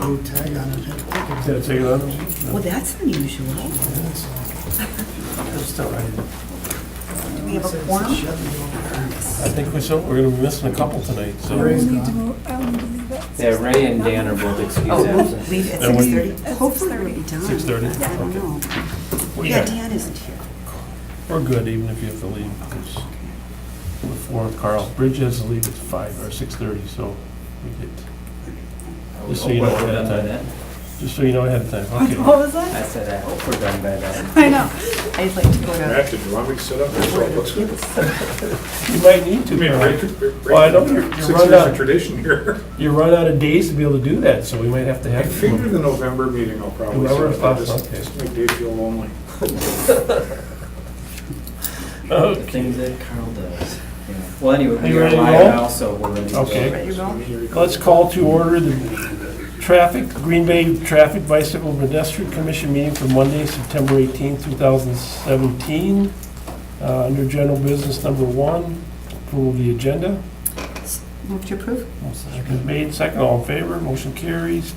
blue tag on it. Did I take it on? Well, that's unusual. Just all right. Do we have a quorum? I think we're gonna be missing a couple tonight, so. Ray's I'll need to gone. move, I'll need to leave at Yeah, Ray and Dan are both excused Oh, we'll absent. leave at And we- 6:30. Hopefully we'll be done. 6:30? I don't Okay. know. Well, Yeah, Dan isn't here. We're good, even if you have to leave, because before Carl, Bridge has to leave at 5 or 6:30, so we get, just so you know Hope we're ahead of done by time. then. Just so you know ahead of time, okay. What was I that? said I hope we're done by then. I know. I'd like to go to. Matt, did you want me to sit up there? So it looks good. You might need to. I mean, Carl. break Well, I know you're 6 run years out. of tradition here. You run out of days to be able to do that, so we might have to I have. figured the November meeting I'll probably sit November, up there just okay. just to make Dave feel lonely. The Okay. things that Carl does. Yeah. Well, anyway, You we're ready to live roll? now, so we're ready to go. Okay. Ready to go? Here you go. Let's call to order the Green Bay Traffic Bicycle Pedestrian Commission meeting for Monday, September 18th, 2017. Under general business number 1, approval of the agenda. Move to approve? Motion made, second, all in favor, motion carries.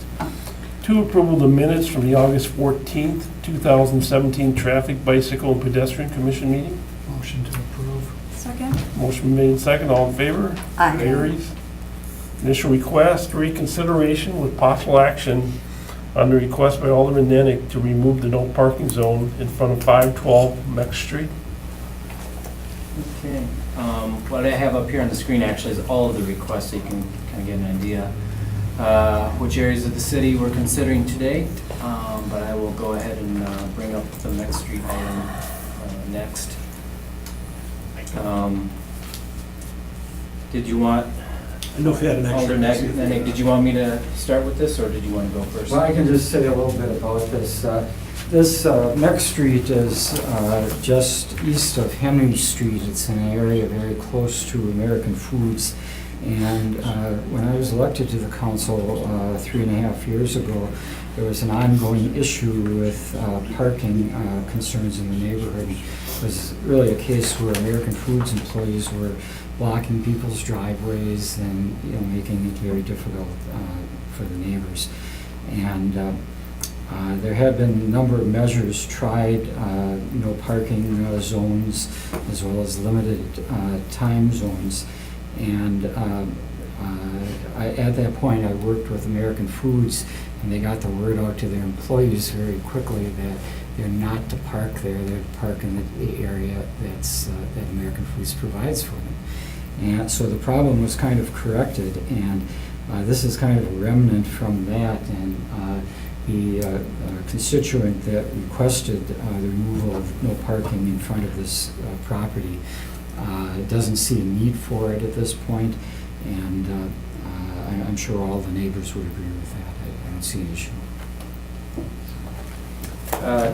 2, approval of the minutes from the August 14th, 2017 Traffic Bicycle and Pedestrian Commission meeting. Motion to approve. Second? Motion made, second, all in favor. Aye. Carries. Initial request, reconsideration with possible action on the request by Alderman Nennick to remove the no parking zone in front of 512 Meck Street. Okay. What I have up here on the screen actually is all of the requests, so you can kind of get an idea which areas of the city we're considering today. But I will go ahead and bring up the Meck Street item next. Did you want, I know if you had an extra. Alder Nennick, did you want me to start with this, or did you want to go first? Well, I can just say a little bit about this. This Meck Street is just east of Henry Street. It's in an area very close to American Foods. And when I was elected to the council 3.5 years ago, there was an ongoing issue with parking concerns in the neighborhood. It was really a case where American Foods employees were blocking people's driveways and making it very difficult for the neighbors. And there have been a number of measures tried, no parking zones as well as limited time zones. And at that point, I worked with American Foods, and they got the word out to their employees very quickly that they're not to park there. They're to park in the area that American Foods provides for them. And so the problem was kind of corrected, and this is kind of a remnant from that. And the constituent that requested the removal of no parking in front of this property doesn't see a need for it at this point, and I'm sure all the neighbors would agree with that. I don't see an issue.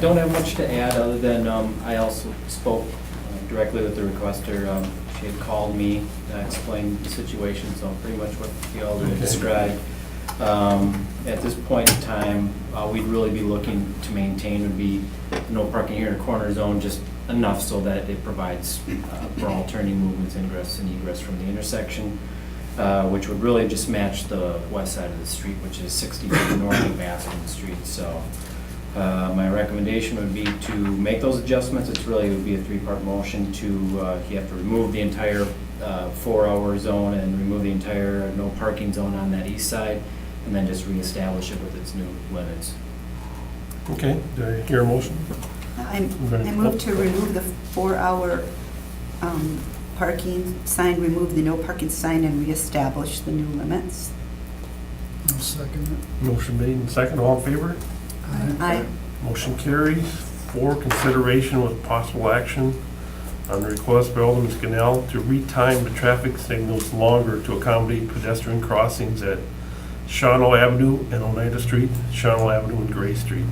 Don't have much to add other than I also spoke directly with the requester. She had called me, explained the situation, so pretty much what the alder had described. At this point in time, we'd really be looking to maintain would be no parking here in a corner zone, just enough so that it provides for all turning movements, ingress and egress from the intersection, which would really just match the west side of the street, which is 60 feet north of Baskin Street. So my recommendation would be to make those adjustments. It would be a 3-part motion to, you have to remove the entire 4-hour zone and remove the entire no parking zone on that east side, and then just reestablish it with its new limits. Okay, do I hear a motion? I move to remove the 4-hour parking sign, remove the no parking sign, and reestablish the new limits. I'll second it. Motion made and second, all in favor? Aye. Motion carries. 4, consideration with possible action on the request by Alderman Scannell to retime the traffic signals longer to accommodate pedestrian crossings at Shawano Avenue and Oneida Street, Shawano Avenue and Gray Street.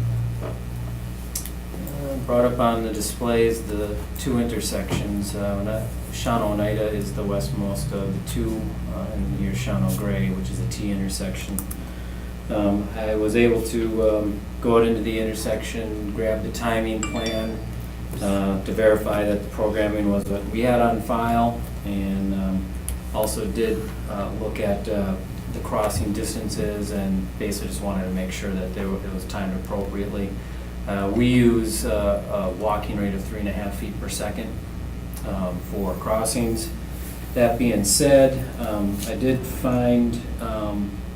Brought up on the displays the 2 intersections. Shawano Oneida is the westmost of the 2, and here's Shawano Gray, which is a T intersection. I was able to go out into the intersection, grab the timing plan to verify that the programming was what we had on file, and also did look at the the crossing distances and basically just wanted to make sure that it was timed appropriately. We use a walking rate of 3.5 feet per second for crossings. That being said, I did find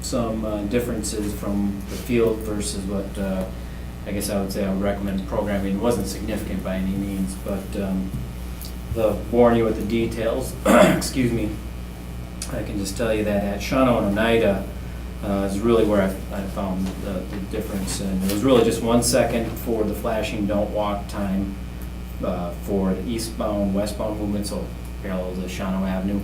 some differences from the field versus what I guess I would say I would recommend programming. It wasn't significant by any means, but the boring you with the details, excuse me, I can just tell you that at Shawano and Oneida is really where I found the difference. And it was really just 1 second for the flashing don't walk time for the eastbound, westbound movement, so parallel to Shawano Avenue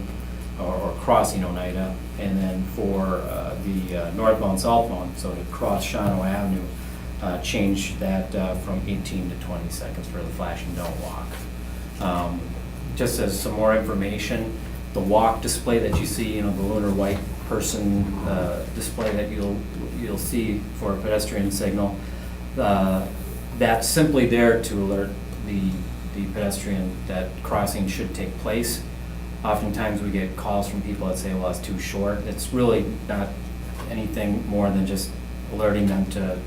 or crossing Oneida. And then for the northbound, southbound, so to cross Shawano Avenue, change that from 18 to 20 seconds for the flashing don't walk. Just as some more information, the walk display that you see, the lunar white person display that you'll see for a pedestrian signal, that's simply there to alert the pedestrian that crossing should take place. Oftentimes we get calls from people that say, well, it's too short. It's really not anything more than just alerting them to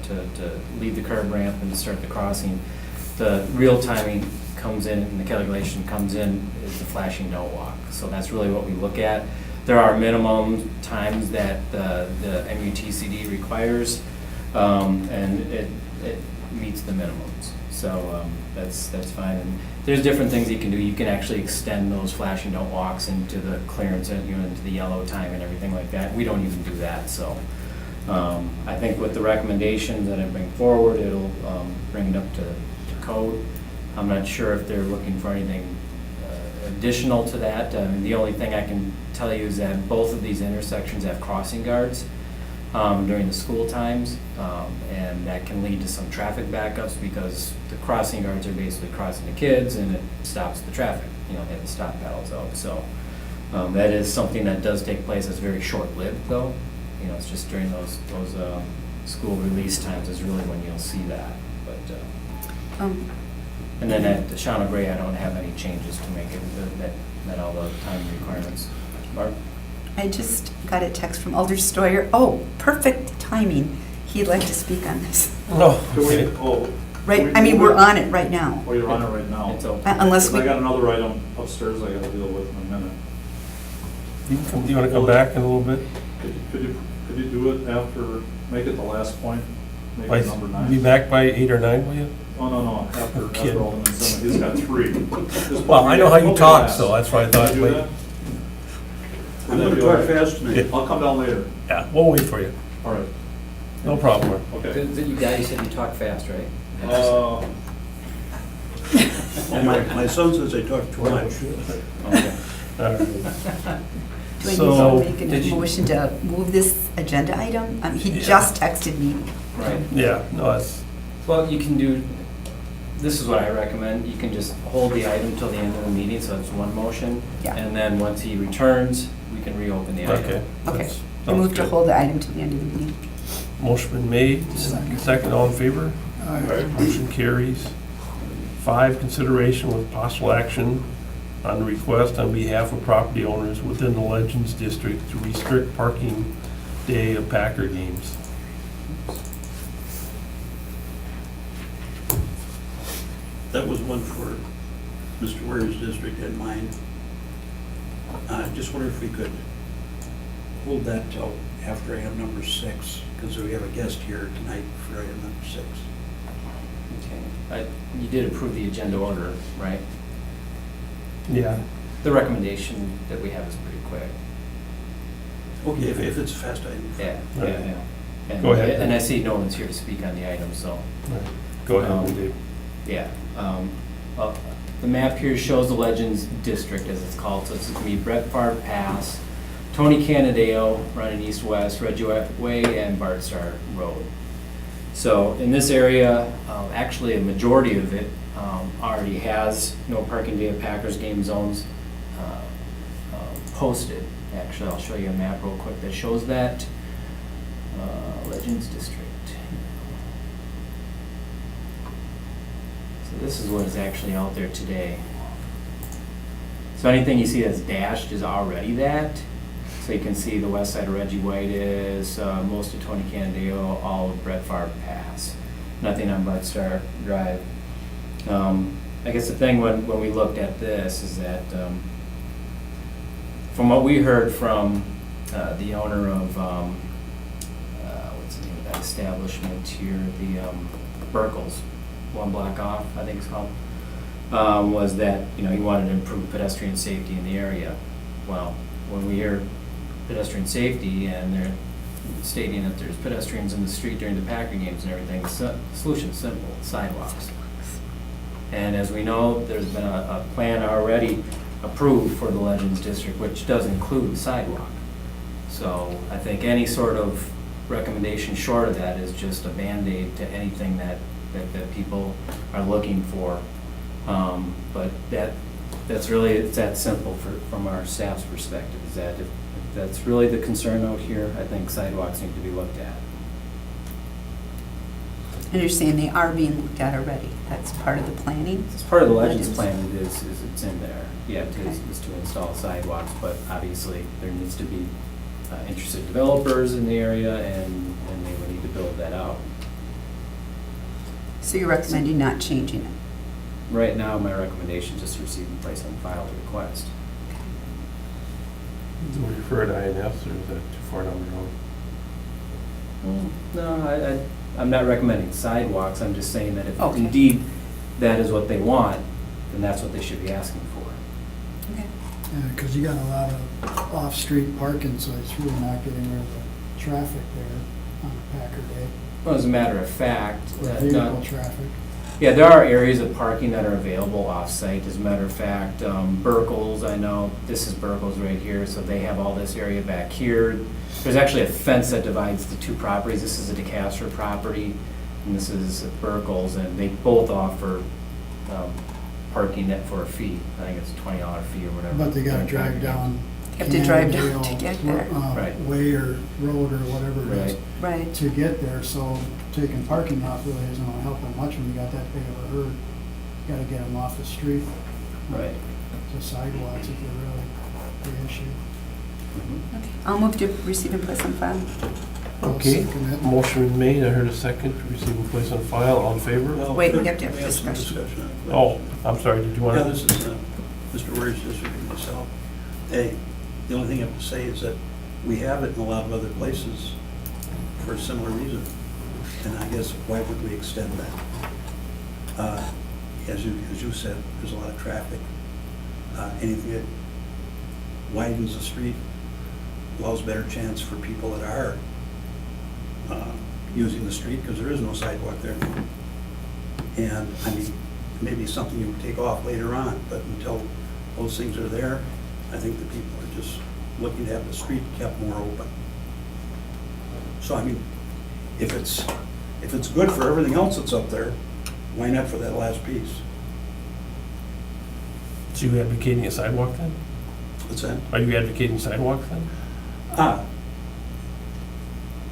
leave the curb ramp and start the crossing. The real timing comes in and the calculation comes in is the flashing don't walk. So that's really what we look at. There are minimum times that the MUTCD requires, and it meets the minimums. So that's fine. And there's different things you can do. You can actually extend those flashing don't walks into the clearance and into the yellow time and everything like that. We don't even do that. So I think with the recommendations that I bring forward, it'll bring it up to code. I'm not sure if they're looking for anything additional to that. The only thing I can tell you is that both of these intersections have crossing guards during the school times, and that can lead to some traffic backups because the crossing guards are basically crossing the kids and it stops the traffic. They have the stop paddles out. So that is something that does take place. It's very short-lived though. It's just during those school release times is really when you'll see that. But and then at the Shawano Gray, I don't have any changes to make it that met all the time requirements. Barb? I just got a text from Alder Stoyer. Oh, perfect timing. He'd like to speak on this. No. Right, I mean, we're on it right now. Oh, you're on it right now. It's open. Unless we, I got another item upstairs I gotta deal with in a minute. You want to come back in a little bit? Could you do it after, make it the last point? Make it number 9? Be back by 8 or 9, will you? Oh, no, after Kid. Alderman Simmons, he's got 3. Just Well, I know how you okay, talk, last. so that's why I Can thought, you do wait. that? I'm Would gonna that be talk all right? fast tonight. I'll come down later. Yeah, we'll wait for you. All right, No problem. okay. You guys said you talk fast, right? My son says I talk too much. Okay. All right. do I So- need to make a motion to move this agenda item? He just texted me. Right. Yeah, no, that's, Well, you can do, this is what I recommend, you can just hold the item till the end of the meeting, so it's one motion. Yeah. And then once he returns, we can reopen the item. okay. Okay. That's- I move sounds to good. hold the item to the end of the meeting. Motion been made, second all in favor? Motion carries. 5, consideration with possible action on the request on behalf of property owners within the Legends District to restrict parking day of Packer games. That was one for Mr. Ware's district and mine. Just wonder if we could hold that till after item number 6, because we have a guest here tonight for item number 6. Okay. You did approve the agenda order, right? Yeah. The recommendation that we have is pretty quick. Okay, if it's a fast item. Yeah, Right. yeah. And- Go ahead. And I see no one's here to speak on the item, so. Go ahead, Dave. Yeah, well, the map here shows the Legends District, as it's called, so it's gonna be Brett Favre Pass, Tony Canadeo running east-west, Ridgeway Way, and Bart Star Road. So in this area, actually a majority of it already has no parking day of Packers game zones posted. Actually, I'll show you a map real quick that shows that. Legends District. So this is what is actually out there today. So anything you see that's dashed is already that. So you can see the west side of Reggie White is most of Tony Candeo, all of Brett Favre Pass. Nothing on Bud Star Drive. I guess the thing when we looked at this is that from what we heard from the owner of what's the name of that establishment here, the Burkles, one block off, I think it's called, was that he wanted to improve pedestrian safety in the area. Well, when we hear pedestrian safety and they're stating that there's pedestrians in the street during the Packer games and everything, the solution's simple: sidewalks. And as we know, there's been a plan already approved for the Legends District, which does include sidewalk. So I think any sort of recommendation short of that is just a Band-Aid to anything that people are looking for. But that's really, it's that simple from our staff's perspective, is that if that's really the concern out here, I think sidewalks need to be looked at. And you're saying they are being looked at already? That's part of the planning? It's part of the Legends Legends. plan, it's in there. Yeah, Okay. is to install sidewalks, but obviously there needs to be interested developers in the area, and they would need to build that out. So you're recommending not changing it? Right now, my recommendation is just to receive and place on file the request. Do we refer to INS, or is that too far down the road? No, I'm not recommending sidewalks, I'm just saying that if Okay. indeed that is what they want, then that's what they should be asking for. Okay. Because you got a lot of off-street parking, so it's really not getting rid of the traffic there on a Packer day, Well, as a matter of fact, or not- vehicle traffic. yeah, there are areas of parking that are available off-site. As a matter of fact, Burkles, I know, this is Burkles right here, so they have all this area back here. There's actually a fence that divides the two properties. This is a DeCastro property, and this is Burkles, and they both offer parking net for a fee. I think it's a $20 fee or whatever. But they gotta during drive traffic down. You have to drive down Cannondale, to get there. Right. Way or road or whatever it is, Right. Right. to get there, so taking parking off really isn't gonna help them much when you got that big of a herd. You gotta get them off the street, Right. to sidewalks if they're really the issue. Mhm. Okay. I'll move to receive and place on file. I'll Okay, second it. motion been made, I heard a second, to receive and place on file, all in favor? Well, Wait, we have to have we some discussion. on it. Oh, I'm sorry, did you want Yeah, to? this is Mr. Ware's district and myself. Hey, the only thing I have to say is that we have it in a lot of other places for a similar reason. And I guess, why would we extend that? As you said, there's a lot of traffic. Anything that widens the street allows better chance for people that are using the street, because there is no sidewalk there now. And, I mean, maybe something you would take off later on, but until those things are there, I think the people are just looking to have the street kept more open. So, I mean, if it's good for everything else that's up there, why not for that last piece? So you advocating a sidewalk then? What's that? Are you advocating sidewalks then?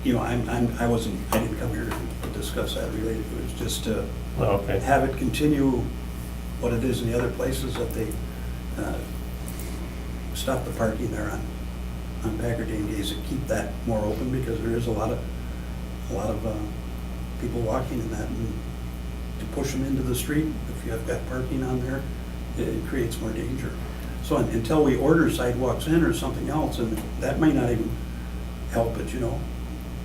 You know, I didn't come here to discuss that related to it. It's just to Oh, okay. have it continue what it is in the other places, that they stop the parking there on Packer Day days and keep that more open, because there is a lot of people walking in that, and to push them into the street, if you have got parking on there, it creates more danger. So until we order sidewalks in or something else, and that might not even help it, you know,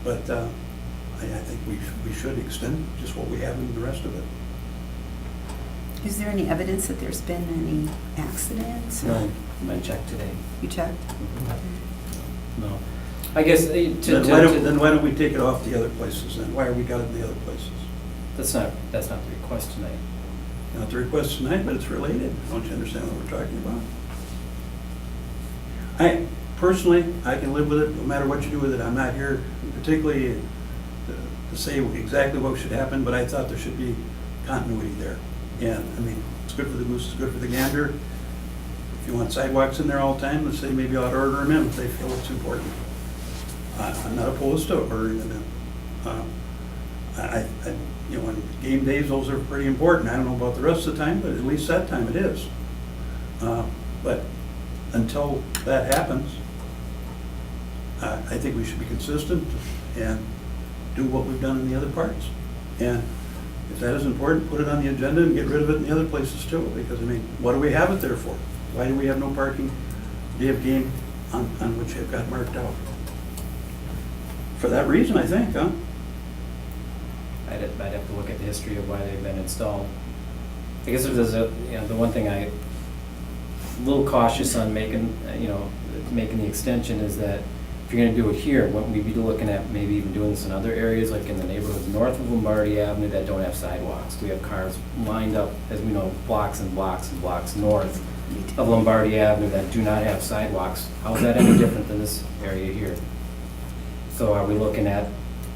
but I think we should extend just what we have in the rest of it. Is there any evidence that there's been any accidents? No, I checked today. You checked? No. I guess Then why don't we take it off the other places then? Why are we got it in the other places? that's not the request tonight. Not the request tonight, but it's related. Don't you understand what we're talking about? Personally, I can live with it, no matter what you do with it. I'm not here particularly to say exactly what should happen, but I thought there should be continuity there. And, I mean, it's good for the goose, it's good for the gander. If you want sidewalks in there all the time, let's say maybe ought to order them in if they feel it's important. I'm not opposed to ordering them in. You know, on game days, those are pretty important. I don't know about the rest of the time, but at least that time it is. But until that happens, I think we should be consistent and do what we've done in the other parts. And if that is important, put it on the agenda and get rid of it in the other places too, because I mean, what do we have it there for? Why do we have no parking day of game on which they've got marked out? For that reason, I think, huh? I'd have to look at the history of why they've been installed. I guess if there's the one thing I'm a little cautious on making the extension is that if you're gonna do it here, wouldn't we be looking at maybe even doing this in other areas, like in the neighborhoods north of Lombardi Avenue that don't have sidewalks? We have cars lined up, as we know, blocks and blocks and blocks north of Lombardi Avenue that do not have sidewalks. How is that any different than this area here? So are we looking at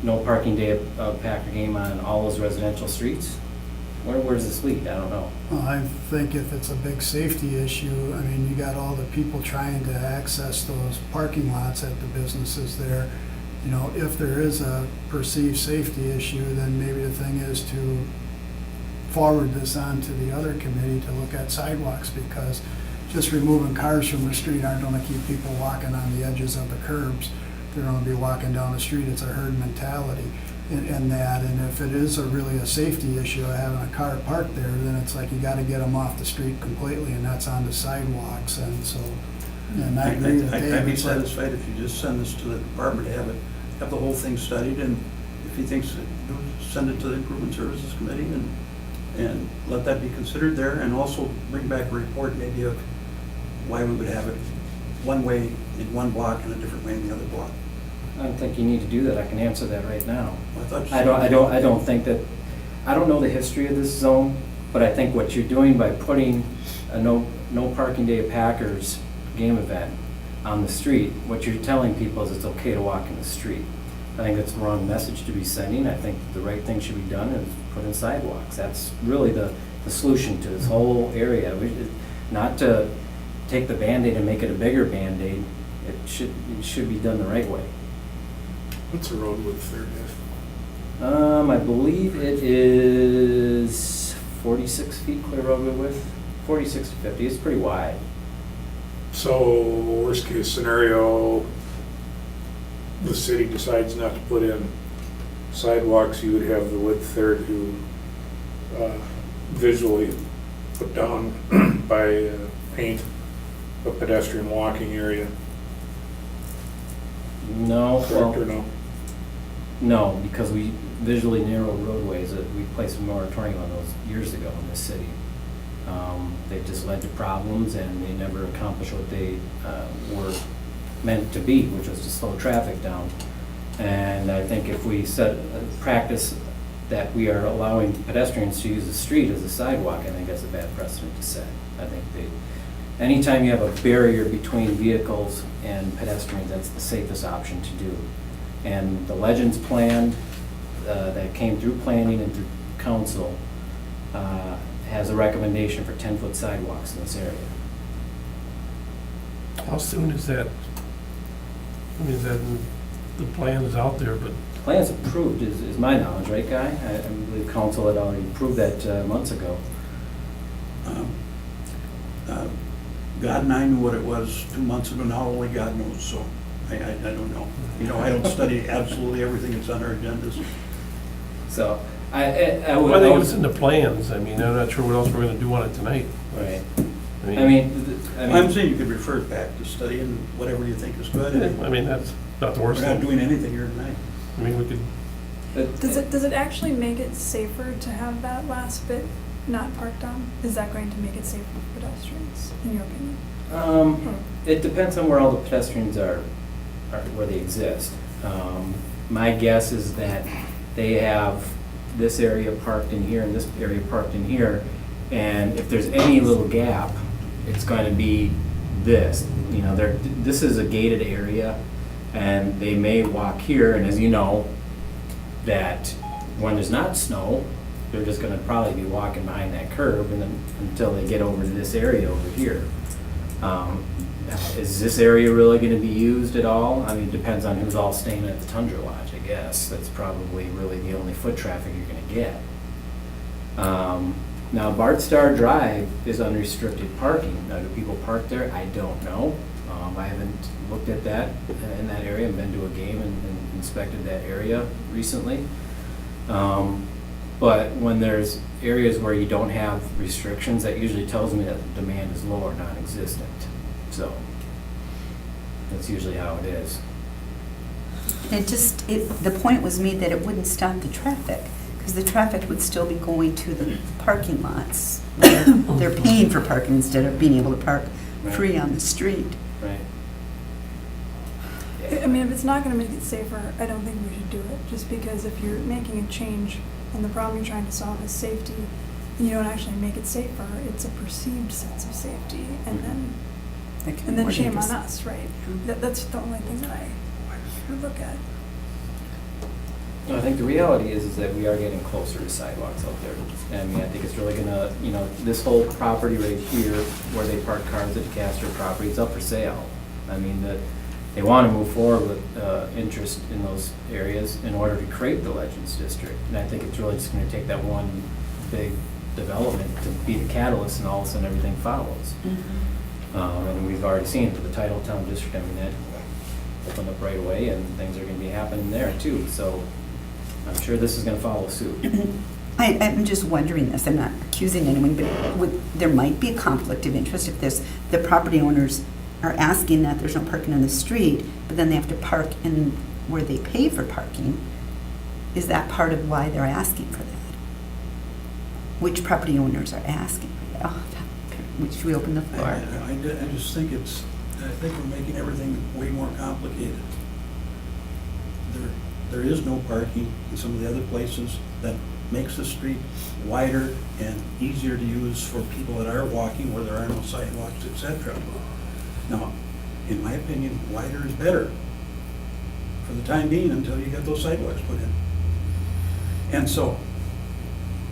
no parking day of Packer game on all those residential streets? Where does this lead? I don't know. Well, I think if it's a big safety issue, I mean, you got all the people trying to access those parking lots at the businesses there. You know, if there is a perceived safety issue, then maybe the thing is to forward this on to the other committee to look at sidewalks, because just removing cars from the street aren't gonna keep people walking on the edges of the curbs. They're gonna be walking down the street. It's a herd mentality in that, and if it is really a safety issue of having a car parked there, then it's like you gotta get them off the street completely, and that's on the sidewalks, and so, and I agree with Dave. I'd be It's like- satisfied if you just send this to the department, have the whole thing studied, and if he thinks, send it to the Improvement Services Committee and let that be considered there, and also bring back a report maybe of why we would have it one way in one block and a different way in the other block. I don't think you need to do that. I can answer that right now. I thought you I said- don't think that, I don't know the history of this zone, but I think what you're doing by putting a no parking day of Packers game event on the street, what you're telling people is it's okay to walk in the street. I think that's the wrong message to be sending. I think the right thing should be done is put in sidewalks. That's really the solution to this whole area. Not to take the Band-Aid and make it a bigger Band-Aid. It should be done the right way. What's the road width there, Dave? I believe it is 46 feet clear roadway width, 46 to 50. It's pretty wide. So, worst case scenario, the city decides not to put in sidewalks, you would have the width there to visually put down by paint a pedestrian walking area, No, correct or well, no? no, because we visually narrow roadways. We placed a moratorium on those years ago in this city. They've just led to problems, and they never accomplished what they were meant to be, which was to slow traffic down. And I think if we set a practice that we are allowing pedestrians to use the street as a sidewalk, I think that's a bad precedent to set. I think anytime you have a barrier between vehicles and pedestrians, that's the safest option to do. And the Legends plan that came through planning and through council has a recommendation for 10-foot sidewalks in this area. How soon is that? I mean, the plan is out there, but The plan's approved, is my knowledge, right, Guy? I believe council had already approved that months ago. God and I knew what it was 2 months ago, now only God knows, so I don't know. You know, I don't study absolutely everything that's on our agendas. So I would. I think it's in the plans. I mean, I'm not sure what else we're gonna do on it tonight. Right. I I mean, I'm saying you could refer it back to study and whatever you think is good. I mean, that's not the worst We're not thing. doing anything here tonight. I mean, we could, Does it actually make it safer to have that last bit not parked on? Is that going to make it safer for pedestrians, in your opinion? It depends on where all the pedestrians are where they exist. My guess is that they have this area parked in here and this area parked in here, and if there's any little gap, it's going to be this. You know, this is a gated area, and they may walk here, and as you know, that when there's not snow, they're just gonna probably be walking behind that curb and then until they get over to this area over here. Is this area really gonna be used at all? I mean, it depends on who's all staying at the Tundra Lodge, I guess. That's probably really the only foot traffic you're gonna get. Now, Bart Starr Drive is unrestricted parking. Now, do people park there? I don't know. I haven't looked at that in that area, and been to a game and inspected that area recently. But when there's areas where you don't have restrictions, that usually tells me that the demand is low or non-existent. So that's usually how it is. The point was made that it wouldn't stop the traffic, because the traffic would still be going to the parking lots. Where they're paying for parking instead of being able to park free on the street. Right. I mean, if it's not gonna make it safer, I don't think we should do it, just because if you're making a change and the problem you're trying to solve is safety, and you don't actually make it safer, it's a perceived sense of safety, and That can be then more shame on dangerous. us, right? That's the only thing that I would look at. No, I think the reality is that we are getting closer to sidewalks out there. I mean, I think it's really gonna, this whole property right here, where they park cars at the Castro property, it's up for sale. I mean, they want to move forward with interest in those areas in order to create the Legends District. And I think it's really just gonna take that one big development to be the catalyst, and all of a sudden everything follows. And we've already seen it with the Titletown District. I mean, that opened up right away, and things are gonna be happening there too. So I'm sure this is gonna follow suit. I'm just wondering this, I'm not accusing anyone, but there might be a conflict of interest if the property owners are asking that there's no parking on the street, but then they have to park in where they pay for parking. Is that part of why they're asking for that? Which property owners are asking for that? Should we open the floor? I just think I think we're making everything way more complicated. There is no parking in some of the other places that makes the street wider and easier to use for people that are walking where there are no sidewalks, etc. Now, in my opinion, wider is better for the time being until you get those sidewalks put in. And so,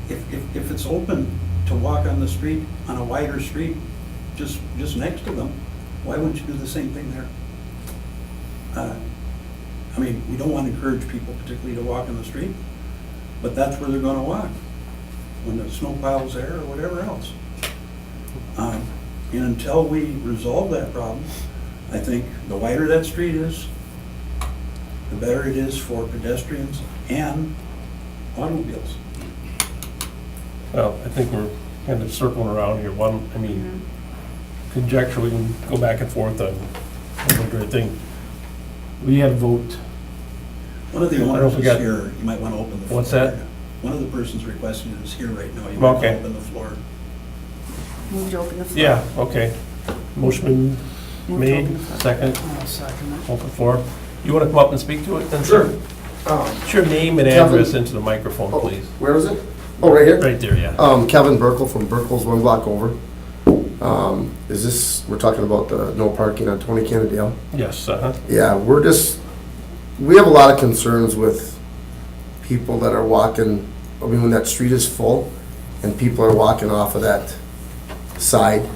if it's open to walk on the street, on a wider street, just next to them, why wouldn't you do the same thing there? I mean, we don't want to encourage people particularly to walk on the street, but that's where they're going to walk, when the snow pile's there or whatever else. And until we resolve that problem, I think the wider that street is, the better it is for pedestrians and automobiles. Well, I think we're kind of circling around here. Conjecture, we can go back and forth on one great thing. We had a vote. One of the I don't know owners if we is got- here, you might want to open the floor. What's that? One of the persons requesting it is here right now, you might want to Okay. open the floor. Move to open the floor. Yeah, okay. Motion been Move to made, open the floor. second, I'll second it. open floor. You want to come up and speak to it then? Sure. What's your name and Kevin. address into the microphone, Oh, please? where is it? Oh, right here? Right there, yeah. Kevin Burkle from Burkle's, one block over. Is this, we're talking about the no parking on Tony Cannondale? Yes, Yeah, we have a lot of concerns with people that are walking, when that street is full and people are walking off of that side.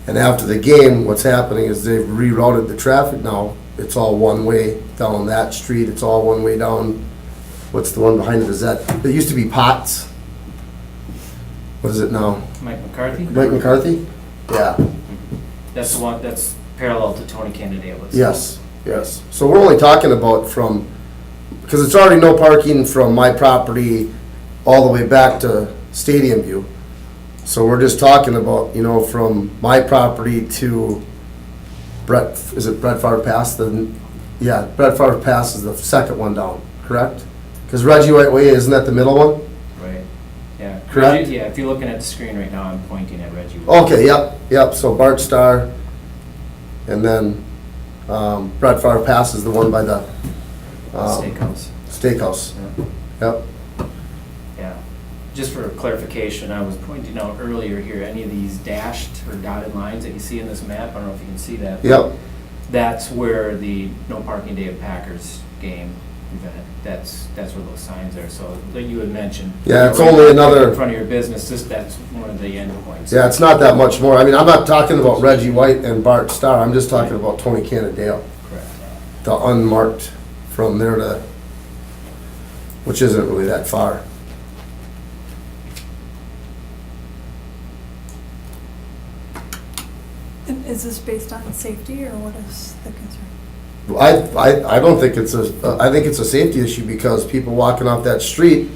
And after the game, what's happening is they've rerouted the traffic now. It's all one way down that street, it's all one way down, what's the one behind it, it used to be Potts. What is it now? Mike McCarthy? Mike McCarthy? Yeah, That's the one, that's parallel to Tony Cannondale's. yes, yes. So we're only talking about because it's already no parking from my property all the way back to Stadium View. So we're just talking about, from my property to Brett Favre Pass? Brett Favre Pass is the second one down, correct? Because Reggie White Way, isn't that the middle one? Right, yeah. Correct? Reggie- Yeah, if you're looking at the screen right now, I'm pointing at Reggie. White. Okay, yep, so Bart Starr, and then Brett Favre Pass is the one by the Steakhouse. steakhouse. Yeah. Yep, Yeah. Just for clarification, I was pointing out earlier here, any of these dashed or dotted lines that you see in this map, I don't know if you can see that. yep, That's where the no parking day of Packers game event, that's where those signs are. So like you had mentioned. Yeah, it's right only another- in front of your business, that's one of the end points. yeah, it's not that much more. I'm not talking about Reggie White and Bart Starr, I'm just talking about Tony Cannondale. Correct. The unmarked from there to, which isn't really that far. And Is this based on safety, or what is the concern? I don't think it's I think it's a safety issue because people walking off that street,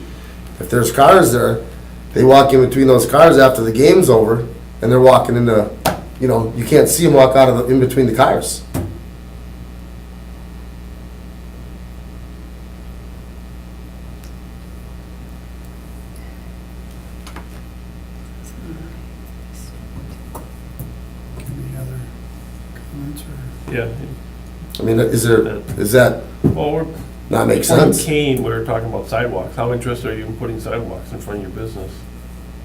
if there's cars there, they walk in between those cars after the game's over, and they're walking into, you can't see them walk out of in between the cars. Any other comments or? Yeah. I mean, is that Well, not make when sense? Kane, we were talking about sidewalks. How interested are you in putting sidewalks in front of your business?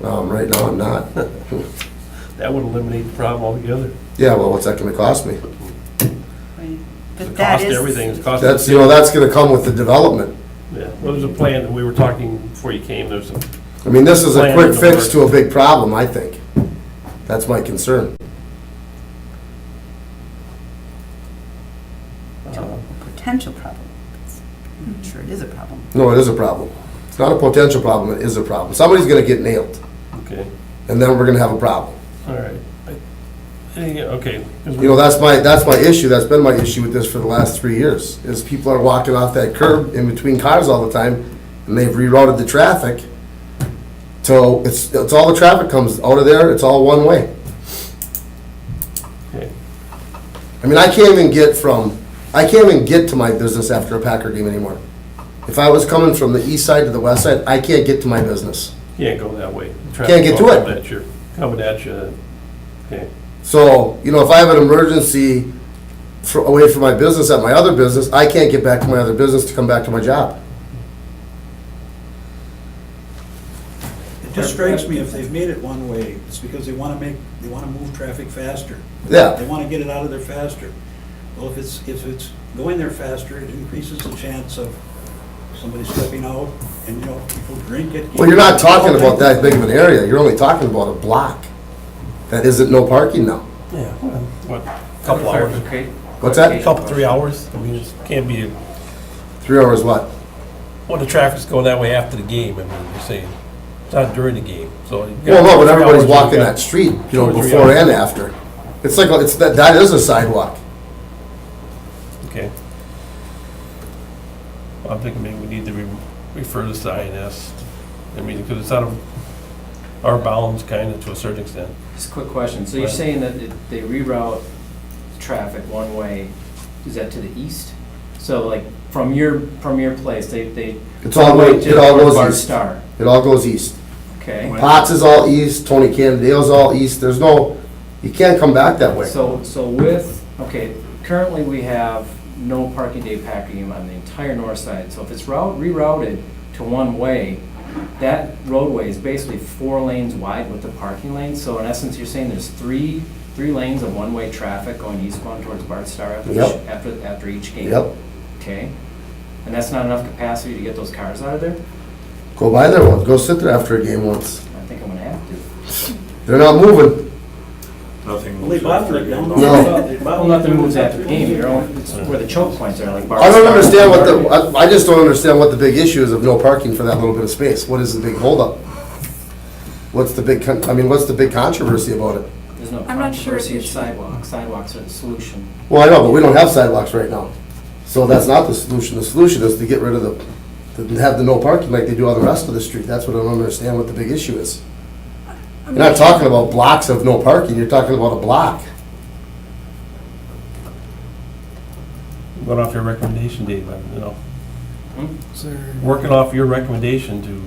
Right now, I'm not. That would eliminate the problem altogether. Yeah, well, what's that gonna cost me? Right. The But that cost, is. everything is cost. That's gonna come with the development. Yeah, well, there's a plan, that we were talking before you came, there's a, I mean, this is a Plan quick in the fix works. to a big problem, I think. That's my concern. Potential problem. I'm sure it is a problem. No, it is a problem. It's not a potential problem, it is a problem. Somebody's gonna get nailed, okay, and then we're gonna have a problem. all right. Okay. 'cause That's my issue, that's been my issue with this for the last 3 years, is people are walking off that curb in between cars all the time, and they've rerouted the traffic. So it's all the traffic comes out of there, it's all one way. Okay. I mean, I can't even get to my business after a Packer game anymore. If I was coming from the east side to the west side, I can't get to my business. Can't go that way. Can't get to it. Coming at you, okay. So, if I have an emergency away from my business at my other business, I can't get back to my other business to come back to my job. It just strikes me if they've made it one way, it's because they want to move traffic faster. Yeah. They want to get it out of there faster. Well, if it's going there faster, it increases the chance of somebody stepping out and, people drink it. Well, you're not talking about that big of an area, you're only talking about a block. That isn't no parking now. Yeah, what, couple hours? What's that? Couple, 3 hours? I mean, it can't be, 3 hours what? well, the traffic's going that way after the game, I mean, you're saying, it's not during the game, so. you Well, got no, but 3 everybody's hours, walking you got that street, 2 or 3 before hours. and after. It's like, that is a sidewalk. Okay. Well, I'm thinking maybe we need to refer this to INS, I mean, because it's out of our bounds kind of to a certain extent. Just a quick question. So you're Right. saying that they reroute traffic one way, is that to the east? So like from your place, they It all goes Bar east. Star, It all goes east. okay? Potts is all east, Tony Cannondale's all east, you can't come back that way. So okay, currently we have no parking day Packer game on the entire north side. So if it's rerouted to one way, that roadway is basically 4 lanes wide with the parking lanes. So in essence, you're saying there's three lanes of one-way traffic going eastbound towards Bart Star Yep. after each game? Yep. Okay. And that's not enough capacity to get those cars out of there? Go by there once, go sit there after a game once. I think I'm gonna have to. They're not moving. Nothing Well, they moves bother after it a down. game. No. Well, nothing moves after the game. It's where the choke points are, like Bart I don't Star. understand I just don't understand what the big issue is of no parking for that little bit of space. What is the big holdup? What's the big controversy about it? There's no I'm not sure controversy, if it's you should- sidewalks. Sidewalks are the solution. Well, I know, but we don't have sidewalks right now. So that's not the solution. The solution is to get rid of to have the no parking like they do on the rest of the street. That's what I don't understand what the big issue is. You're not talking about blocks of no parking, you're talking about a block. Going off your recommendation, Dave, Is there, working off your recommendation to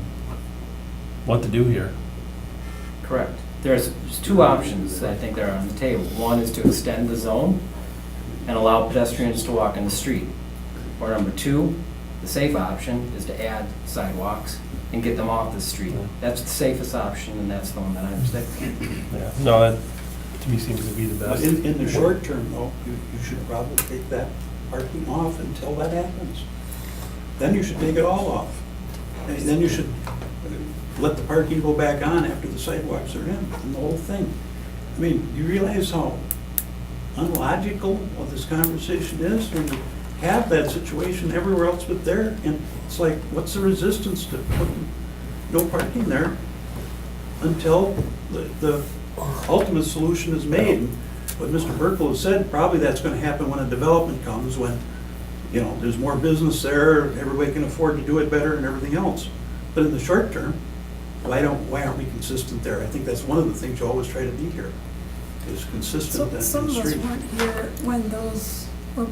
what to do here. Correct. There's 2 options that I think that are on the table. One is to extend the zone and allow pedestrians to walk in the street. Or number 2, the safe option is to add sidewalks and get them off the street. That's the safest option, and that's the one that I'm sticking with. Yeah, no, that to me seems to be the But best. in the short term, though, you should probably take that parking off until that happens. Then you should take it all off. And then you should let the parking go back on after the sidewalks are in, and the whole thing. I mean, you realize how unlogical what this conversation is when you have that situation everywhere else but there? And it's like, what's the resistance to putting no parking there until the ultimate solution is made? what Mr. Burkle has said, probably that's gonna happen when a development comes, when, you know, there's more business there, everybody can afford to do it better and everything else. But in the short term, why aren't we consistent there? I think that's one of the things you always try to be here, is consistent in the Some of us street. weren't here when those,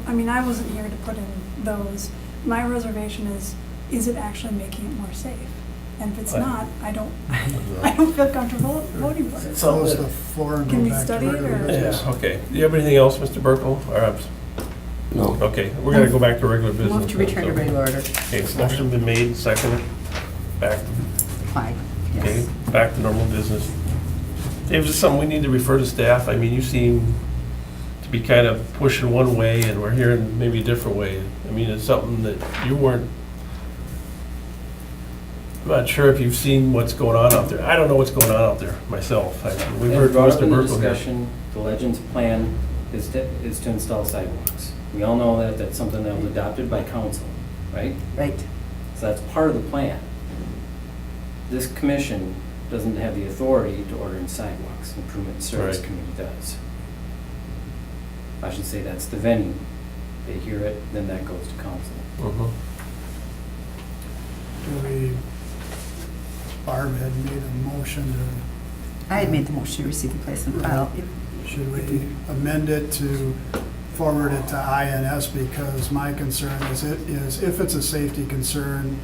I mean, I wasn't here to put in those. My reservation is it actually making it more safe? And if it's not, I don't feel comfortable voting for it. Close the floor and Can go we back to study it, regular or- business. Yeah, okay. Do you have anything else, Mr. Burkle? No. Okay, we're gonna go back to regular business. Move to return to So- regular order. Okay, so motion been made, seconded, back, Fine, okay, yes. back to normal business. Dave, is this something we need to refer to staff? I mean, you seem to be kind of pushing one way and we're hearing maybe a different way. I mean, it's something that you weren't, I'm not sure if you've seen what's going on out there. I don't know what's going on out there myself. We've As heard brought up Mr. in the Burkle here. discussion, the Legends plan is to install sidewalks. We all know that that's something that was adopted by council, right? Right. So that's part of the plan. This commission doesn't have the authority to order in sidewalks. Improvement Service Right. Committee does. I should say that's the venue. They hear it, then that goes to council. Mhm. Barb had made a motion to, I had made the motion to receive and place and file. should we amend it to forward it to INS? Because my concern is if it's a safety concern,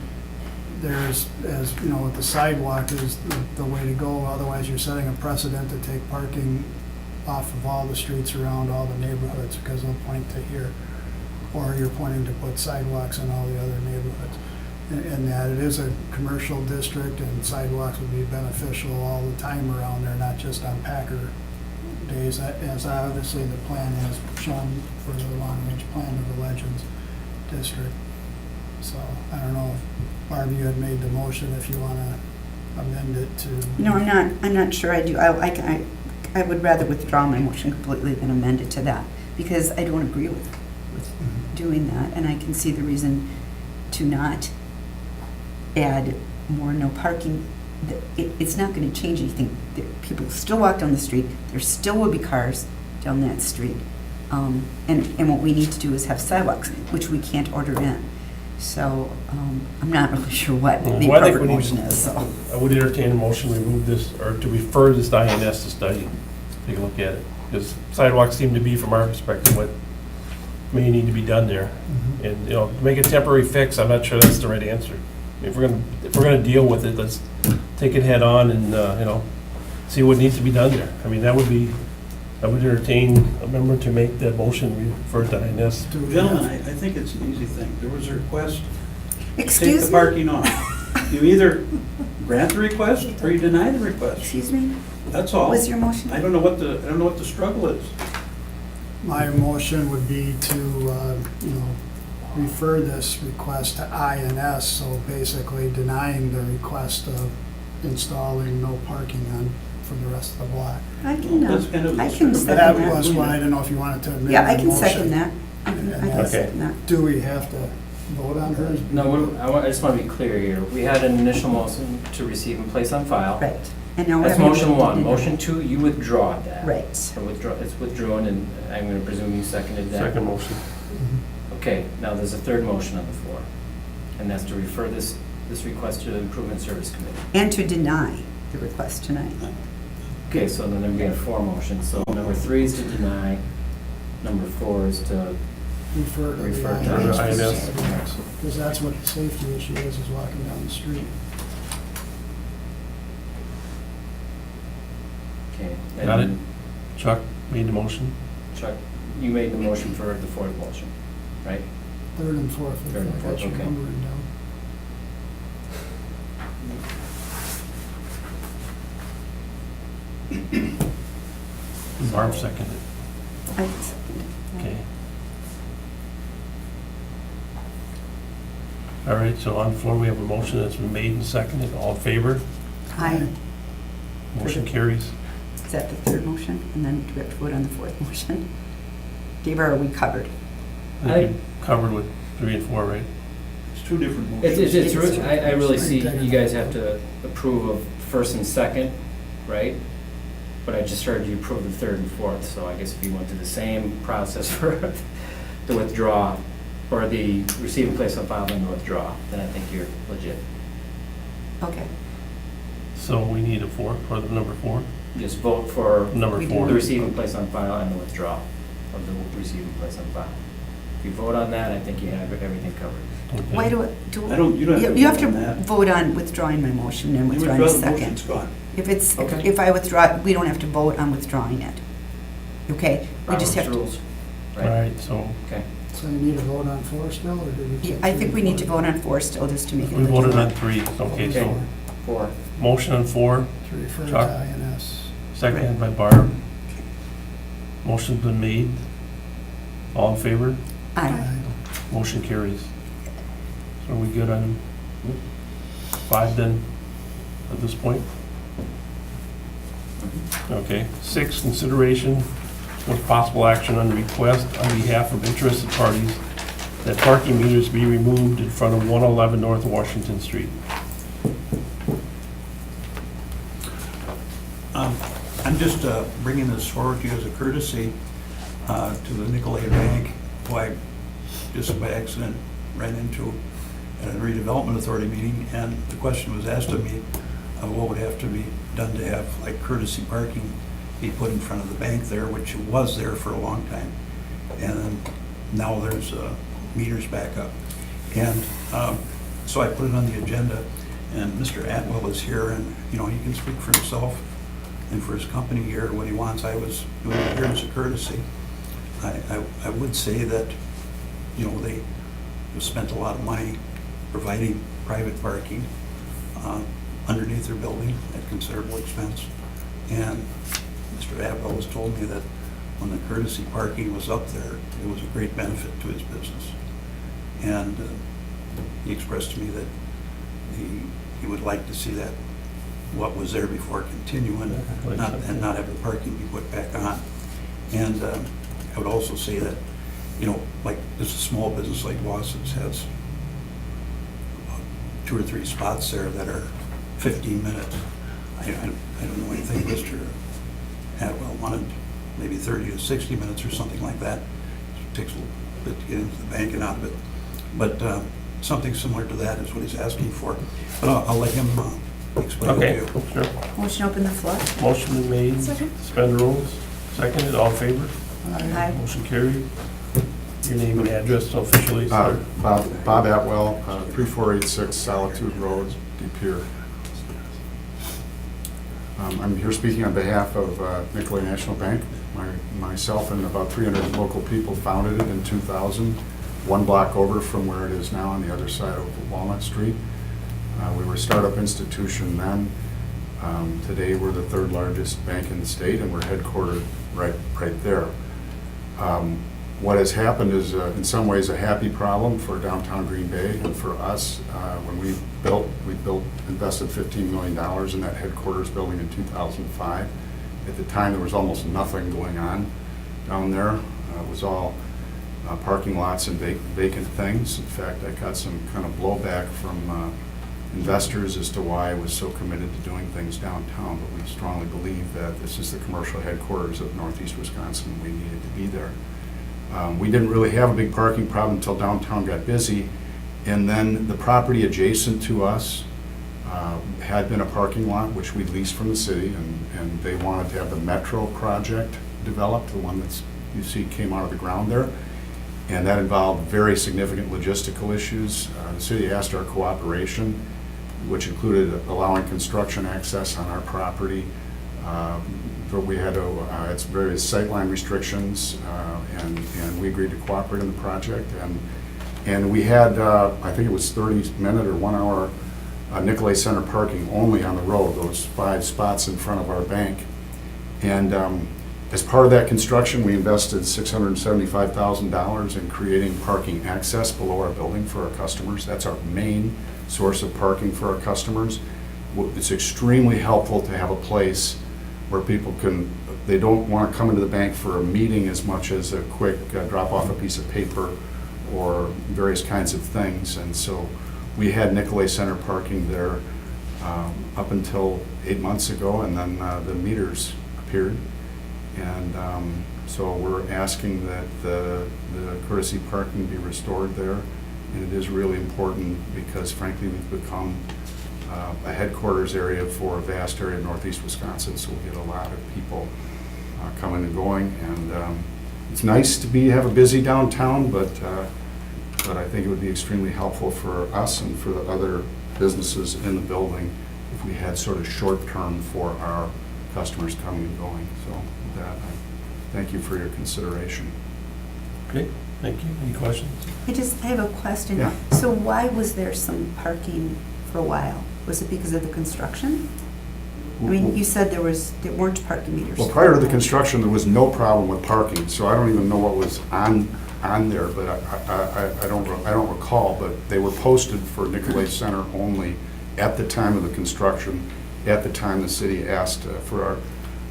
there's, as you know, with the sidewalk is the way to go. Otherwise, you're setting a precedent to take parking off of all the streets around all the neighborhoods, because they'll point to here. Or you're pointing to put sidewalks in all the other neighborhoods. And that it is a commercial district and sidewalks would be beneficial all the time around there, not just on Packer days, as obviously the plan has shown for the long-range plan of the Legends district. So I don't know if Barb, you had made the motion, if you want to amend it to. You know, I'm not sure I do. I would rather withdraw my motion completely than amend it to that, because I don't agree with doing that, and I can see the reason to not add more no parking. It's not going to change anything. People still walk down the street. There still will be cars down that street. And what we need to do is have sidewalks, which we can't order in. So I'm not really sure what the Well, I think appropriate we need- motion is, so. I would entertain a motion to remove this, or to refer this to INS to study, take a look at it. Because sidewalks seem to be, from our perspective, what may need to be done there. And, you know, to make a temporary fix, I'm not sure that's the right answer. If we're gonna deal with it, let's take it head on and, you know, see what needs to be done there. I mean, I would entertain a member to make that motion, refer to INS. Do we Gentlemen, have- I think it's an easy thing. There was a request to take Excuse the me? parking off. You either grant the request or you deny the request. Excuse me? That's all. What was your motion? I don't know what the struggle is. My motion would be to, refer this request to INS, so basically denying the request of installing no parking on for the rest of the block. I can, That's kind of the I can circumstance. That second was that. why I didn't know if you wanted to amend the Yeah, I motion. can second that. I can Okay. second that. Do we have to vote on hers? No, I just want to be clear here. We had an initial motion to receive and place on file. Right. And now we're That's having a motion vote to one. deny. Motion two, you withdraw that. Right. It's withdrawn, and I'm going to presume you seconded that. Second motion. Okay, now there's a third motion on the floor, and that's to refer this request to the Improvement Service Committee. And to deny the request tonight. Okay, so then there'd be a four motions. So number three is to deny, number four is to, Refer to Refer to the INS. Because that's what the safety issue is walking down the street. okay. Got it. And Chuck made the motion. Chuck, you made the motion for the fourth motion, right? Third and fourth, I Third and think fourth, that's your okay. numbering down. Barb seconded. I can second it. Okay. All right, so on the floor, we have a motion that's been made and seconded. All in favor? Aye. Motion carries. Is that the third motion? And then do we have to vote on the fourth motion? Dave, are we covered? We covered with 3 and 4, right? It's two different motions. I really see you guys have to approve of first and second, right? but I just heard you approve the third and fourth, so I guess if you went through the same process for the withdraw, or the receive and place on file and the withdraw, then I think you're legit. Okay. So we need a four for the number four? Just vote for Number We do. four. the receive and place on file and the withdraw of the receive and place on file. If you vote on that, I think you have everything covered. Okay. Why do, You don't have to you have vote to on that. vote on withdrawing my motion and You withdrawing withdraw the the motion, it's second. gone. Okay. If I withdraw, we don't have to vote on withdrawing it. Okay? We just have Robert's to, rules. All Right, right, so okay. So you need to vote on 4 still, or did we? yeah, I think we need to vote on 4 still, just to make it we voted on legitimate. 3. Okay, so Okay. 4. motion on 4, 3 for Chuck? INS. seconded by Barb. Motion's been made. All in favor? Aye. Motion carries. So are we good on 5 then, at this point? Okay. 6, consideration with possible action on request on behalf of interested parties that parking meters be removed in front of 111 North Washington Street. I'm just bringing this forward to you as a courtesy to the Nicolay Bank, who I just by accident ran into at a redevelopment authority meeting, and the question was asked of me, what would have to be done to have like courtesy parking be put in front of the bank there, which was there for a long time. And then now there's meters back up. And so I put it on the agenda, and Mr. Atwell is here, and, you know, he can speak for himself and for his company here, what he wants. I was doing it here as a courtesy. I would say that, you know, they have spent a lot of money providing private parking underneath their building at considerable expense. And Mr. Atwell has told me that when the courtesy parking was up there, it was a great benefit to his business. And he expressed to me that he would like to see that, what was there before continuing, and not have the parking be put back on. And I would also say that, you know, like this small business like Wass's has 2 or 3 spots there that are 15 minutes. I don't know anything. Mr. Atwell wanted maybe 30 to 60 minutes or something like that. It takes a little bit to get into the bank and out of it. But something similar to that is what he's asking for. But I'll let him explain Okay, it to you. sure. Motion open the floor. Motion been made. Second. Suspend rules. Seconded, all in favor? Aye. Motion carried. Your name and address officially, sir. Bob Atwell, 3486 Solitude Road, De Pere. I'm here speaking on behalf of Nicolay National Bank. Myself and about 300 local people founded it in 2000, 1 block over from where it is now on the other side of Walnut Street. We were a startup institution then. Today, we're the 3rd largest bank in the state, and we're headquartered right there. What has happened is, in some ways, a happy problem for downtown Green Bay and for us. When we invested $15 million in that headquarters building in 2005. At the time, there was almost nothing going on down there. It was all parking lots and vacant things. In fact, I got some kind of blowback from investors as to why I was so committed to doing things downtown, but we strongly believe that this is the commercial headquarters of Northeast Wisconsin, and we needed to be there. We didn't really have a big parking problem until downtown got busy, and then the property adjacent to us had been a parking lot which we leased from the city, and they wanted to have the Metro project developed, the one that's you see came out of the ground there, and that involved very significant logistical issues. The city asked our cooperation, which included allowing construction access on our property. But we had to, it's various sightline restrictions, and we agreed to cooperate in the project. And we had, I think it was 30-minute or 1 hour Nicolay Center parking only on the road, those 5 spots in front of our bank. And as part of that construction, we invested $675,000 in creating parking access below our building for our customers. That's our main source of parking for our customers. It's extremely helpful to have a place where people they don't want to come into the bank for a meeting as much as a quick drop off a piece of paper or various kinds of things. And so we had Nicolay Center parking there up until 8 months ago, and then the meters disappeared. And so we're asking that the courtesy parking be restored there. And it is really important because frankly, we've become a headquarters area for a vast area of northeast Wisconsin, so we get a lot of people coming and going. And it's nice to have a busy downtown, but I think it would be extremely helpful for us and for the other businesses in the building if we had sort of short-term for our customers coming and going. So with that, I thank you for your consideration. Okay, thank you. Any questions? I have a question. Yeah. So why was there some parking for a while? Was it because of the construction? I mean, you said there weren't parking meters. Well, prior to the construction, there was no problem with parking, so I don't even know what was on there, but I don't recall, but they were posted for Nicolay Center only at the time of the construction, at the time the city asked for our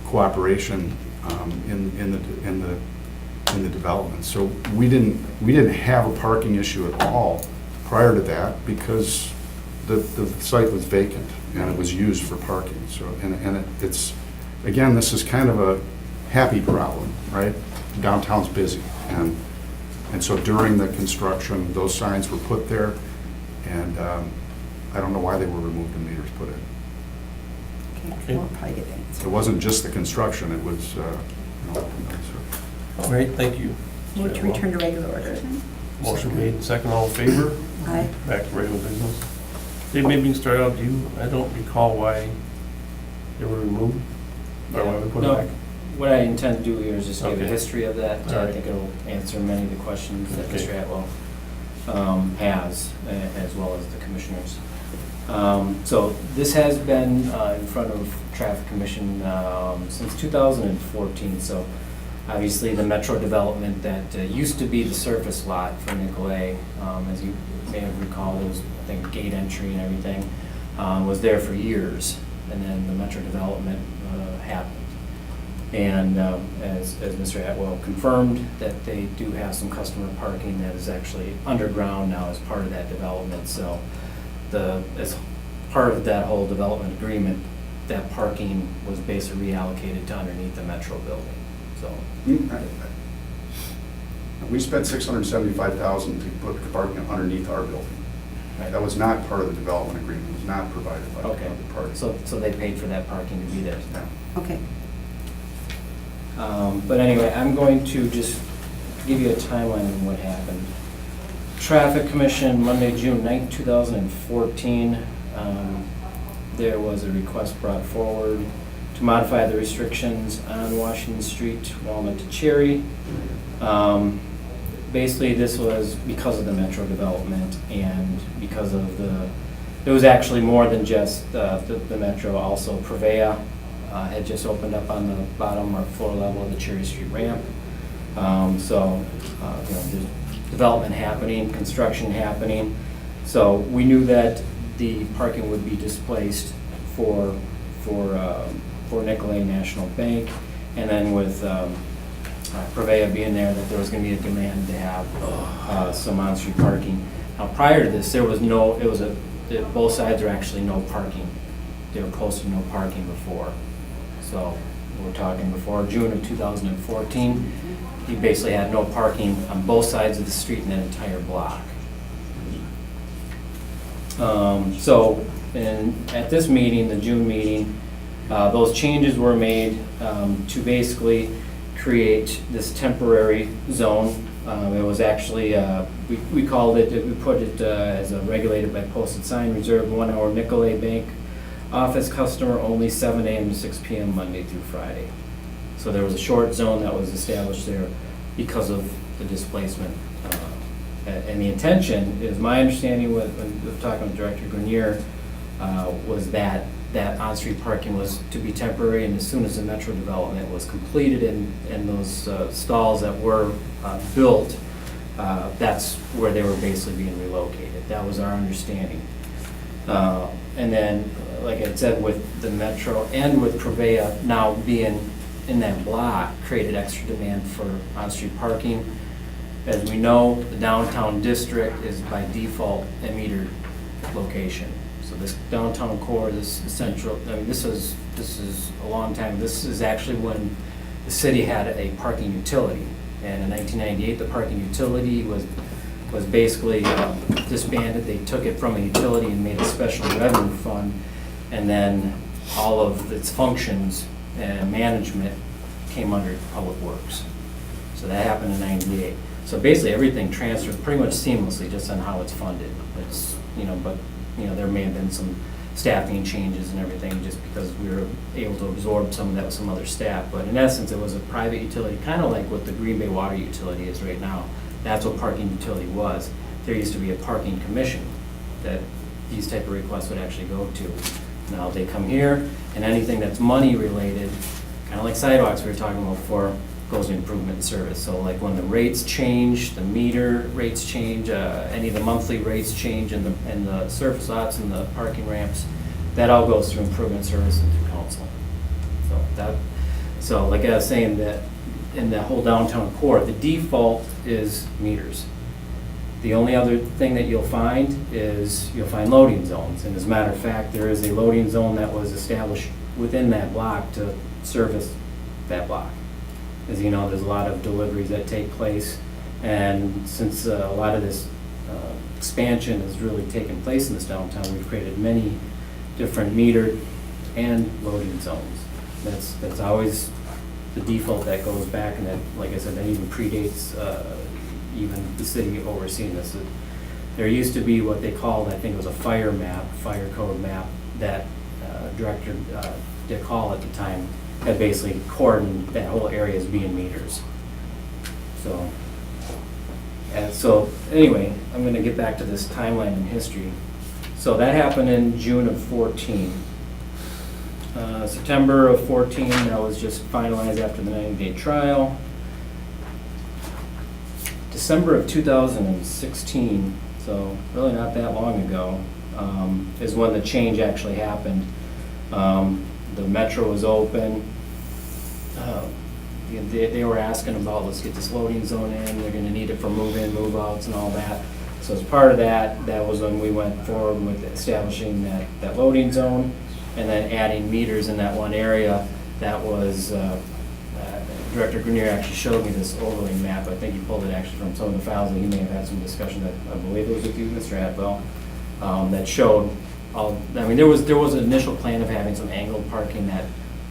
cooperation in the development. So we didn't have a parking issue at all prior to that because the site was vacant and it was used for parking. So it's again, this is kind of a happy problem, right? Downtown's busy, and so during the construction, those signs were put there, and I don't know why they were removed and meters put in. Okay, we'll probably get that answer. It wasn't just the construction; it was, All right, thank you. Move to return to regular order then? Motion made and second, all in favor? Aye. Back to regular business. Dave, maybe you can start out, I don't recall why they were removed, or why we put them No, back. what I intend to do here is just give a Okay. history of that. All I right. think it'll answer many of the questions that Okay. Mr. Atwell has, as well as the commissioners. So this has been in front of Traffic Commission since 2014. So obviously the metro development that used to be the surface lot for Nicolay, as you may have recalled, it was, I think, gate entry and everything, was there for years. And then the metro development happened. And as Mr. Atwell confirmed, that they do have some customer parking that is actually underground now as part of that development. So as part of that whole development agreement, that parking was basically reallocated to underneath the metro building. So We spent $675,000 to put the parking underneath our building. That was not part of the development agreement. It was not provided by the okay, party. so they paid for that parking to be there. Yeah. Okay. But anyway, I'm going to just give you a timeline on what happened. Traffic Commission, Monday, June 9th, 2014, there was a request brought forward to modify the restrictions on Washington Street, Walnut to Cherry. Basically, this was because of the metro development and because of it was actually more than just the metro, also Prevea had just opened up on the bottom or floor level of the Cherry Street ramp. There's development happening, construction happening. So we knew that the parking would be displaced for Nicolay National Bank, and then with Prevea being there, that there was going to be a demand to have some on-street parking. Now, prior to this, there was both sides are actually no parking. They were close to no parking before. So we're talking before June of 2014, he basically had no parking on both sides of the street in that entire block. At this meeting, the June meeting, those changes were made to basically create this temporary zone. It was actually, we called it, we put it as a regulated by posted sign, reserved 1 hour Nicolay Bank office customer only 7 a.m. to 6 p.m. Monday through Friday. So there was a short zone that was established there because of the displacement. And the intention, is my understanding when talking with Director Grenier, was that on-street parking was to be temporary, and as soon as the metro development was completed and those stalls that were built, that's where they were basically being relocated. That was our understanding. And then, like I said, with the metro and with Prevea now being in that block, created extra demand for on-street parking. As we know, the downtown district is by default a metered location. So this downtown core, this central, I mean, this is a long time. This is actually when the city had a parking utility. And in 1998, the parking utility was basically disbanded. They took it from a utility and made a special revenue fund. And then all of its functions and management came under Public Works. So that happened in 98. So basically, everything transferred pretty much seamlessly just on how it's funded. It's, but there may have been some staffing changes and everything just because we were able to absorb some of that with some other staff. But in essence, it was a private utility, kind of like what the Green Bay Water Utility is right now. That's what parking utility was. There used to be a parking commission that these type of requests would actually go to. Now they come here, and anything that's money related, kind of like sidewalks we were talking about before, goes to improvement and service. So like when the rates change, the meter rates change, any of the monthly rates change in the surface lots and the parking ramps, that all goes through improvement service and through council. So like I was saying, that in the whole downtown core, the default is meters. The only other thing that you'll find is you'll find loading zones. And as a matter of fact, there is a loading zone that was established within that block to service that block. As you know, there's a lot of deliveries that take place, and since a lot of this expansion has really taken place in this downtown, we've created many different metered and loading zones. That's always the default that goes back, and that, like I said, that even predates even the city overseeing this. There used to be what they called, I think it was a fire code map, that Director Dick Hall at the time had basically cordoned that whole area as being meters. So anyway, I'm going to get back to this timeline in history. So that happened in June of 14. September of 14, that was just finalized after the 90-day trial. December of 2016, so really not that long ago, is when the change actually happened. The metro was open. They were asking about, let's get this loading zone in, they're gonna need it for move-in, move-outs and all that. So as part of that, that was when we went forward with establishing that loading zone and then adding meters in that one area. That was, Director Grenier actually showed me this overlay map. I think he pulled it actually from some of the files that he may have had some discussion that I believe it was with you, Mr. Atwell, that showed all, I mean, there was an initial plan of having some angled parking that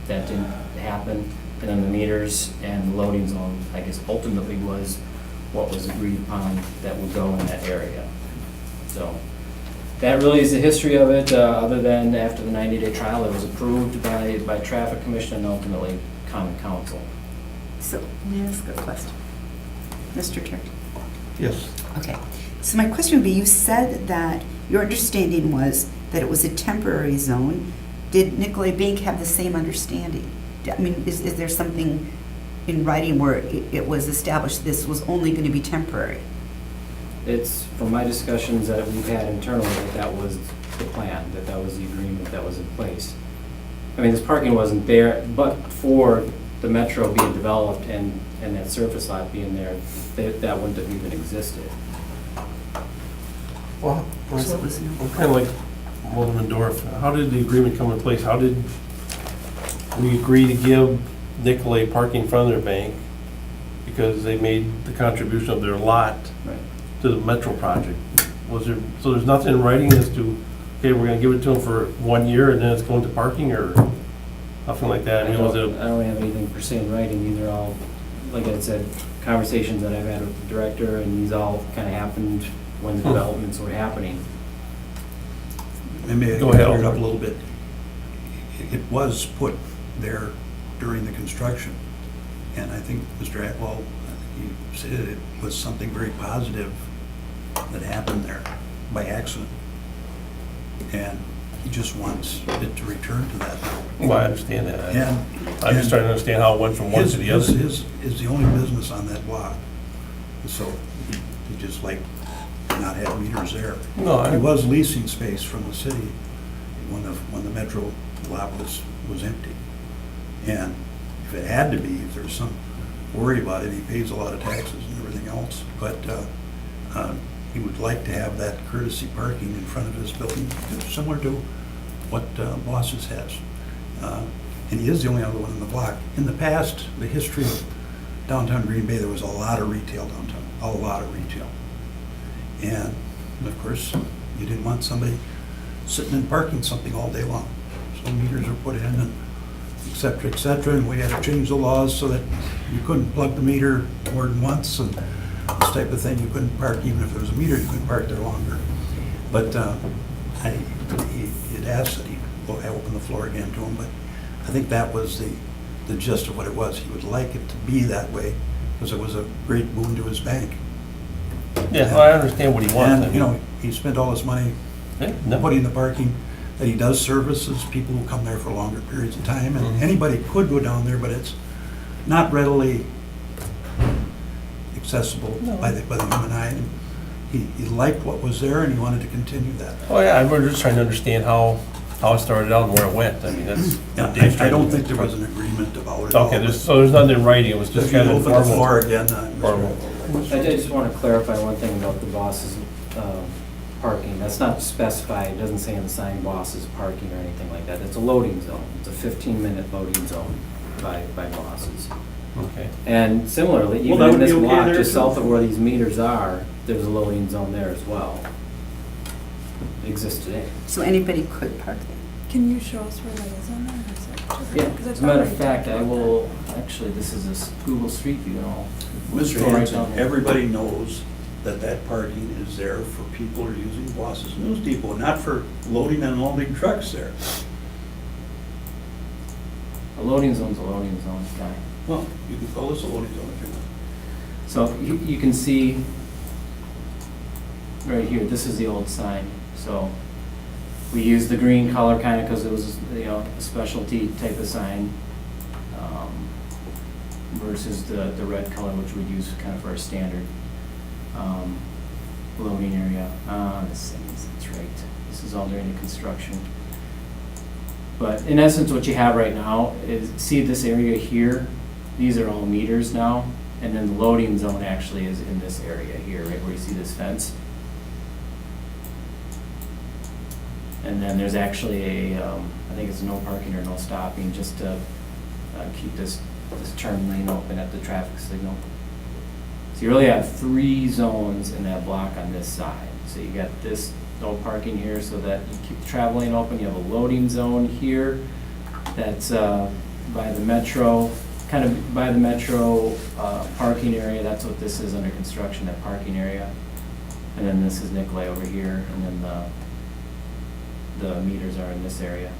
didn't happen. And then the meters and the loading zone, I guess, ultimately was what was agreed upon that would go in that area. So that really is the history of it, other than after the 90-day trial, it was approved by Traffic Commission and ultimately Common Council. So, may I ask a question? Mr. Chair? Yes. Okay. So my question would be, you said that your understanding was that it was a temporary zone. Did Nicolay Bank have the same understanding? I mean, is there something in writing where it was established this was only going to be temporary? It's, from my discussions that we've had internally, that was the plan, that was the agreement that was in place. I mean, this parking wasn't there, but for the metro being developed and that surface lot being there, that wouldn't have even existed. Well, So it was no- kind of like Waldemandorf, how did the agreement come in place? How did we agree to give Nicolay parking in front of their bank because they made the contribution of their lot Right. to the metro project? So there's nothing in writing as to, okay, we're gonna give it to them for 1 year and then it's going to parking, or nothing like that? I mean, was I it, don't have anything per se in writing. These are all, like I said, conversations that I've had with the director, and these all kind of happened when the developments were happening. Maybe I Go can ahead, clear it up Alfred. a little bit. It was put there during the construction, and I think Mr. Atwell, you said it was something very positive that happened there by accident, and he just wants it to return to that now. well, I understand that. And I'm just trying to understand how it went from one to the other. His is the only business on that block, so he just like not have meters there. No, He was leasing space from the city when the metro lot was empty. And if it had to be, if there's some worry about it, he pays a lot of taxes and everything else. But he would like to have that courtesy parking in front of his building, similar to what Bosses has. And he is the only other one in the block. In the past, the history of downtown Green Bay, there was a lot of retail downtown, a lot of retail. And of course, you didn't want somebody sitting and parking something all day long. So meters were put in and et cetera, and we had to change the laws so that you couldn't plug the meter more than once and this type of thing. You couldn't park, even if there was a meter, you couldn't park there longer. But he had asked that he open the floor again to him, but I think that was the gist of what it was. He would like it to be that way because it was a great boon to his bank. Yeah, well, I understand what he wants. And, you know, he spent all his money putting the parking that he does services people who come there for longer periods of time, and anybody could go down there, but it's not readily accessible by the human eye. And he liked what was there, and he wanted to continue that. Oh, yeah, we're just trying to understand how it started out and where it went. I mean, that's. Yeah, I don't think there was an agreement about it. Okay, so there's nothing in writing, it was just If you kind of open the floor informal. again, I just want to clarify one thing about the Boss's parking. That's not specified, it doesn't say on the sign Boss's parking or anything like that. It's a loading zone. It's a 15-minute loading zone by Boss's. Okay. And similarly, Well, even that in would this be okay block, there, just too. south of where these meters are, there's a loading zone there as well. It exists today. So anybody could park there? Can you show us where that is on there? Or is it just- Yeah, 'cause I as a matter thought of we fact, talked I about will, actually, this is a Google Street View and all. Mr. Go right Hanson, down there. everybody knows that parking is there for people who are using Boss's News Depot, not for loading and unloading trucks there. A loading zone's a loading zone, guy. Well, you can call this a loading zone if you want. So you can see right here, this is the old sign. So we used the green color kind of because it was, you know, a specialty type of sign versus the red color, which we'd use kind of for our standard loading area. That's right. This is all during the construction. But in essence, what you have right now is, see this area here? These are all meters now, and then the loading zone actually is in this area here, right where you see this fence. And then there's actually a, I think it's no parking or no stopping, just to keep this turn lane open at the traffic signal. So you really have 3 zones in that block on this side. So you got this no parking here so that you keep the travel lane open. You have a loading zone here that's by the metro, kind of by the metro parking area. That's what this is under construction, that parking area. And then this is Nicolay over here, and then the meters are in this area.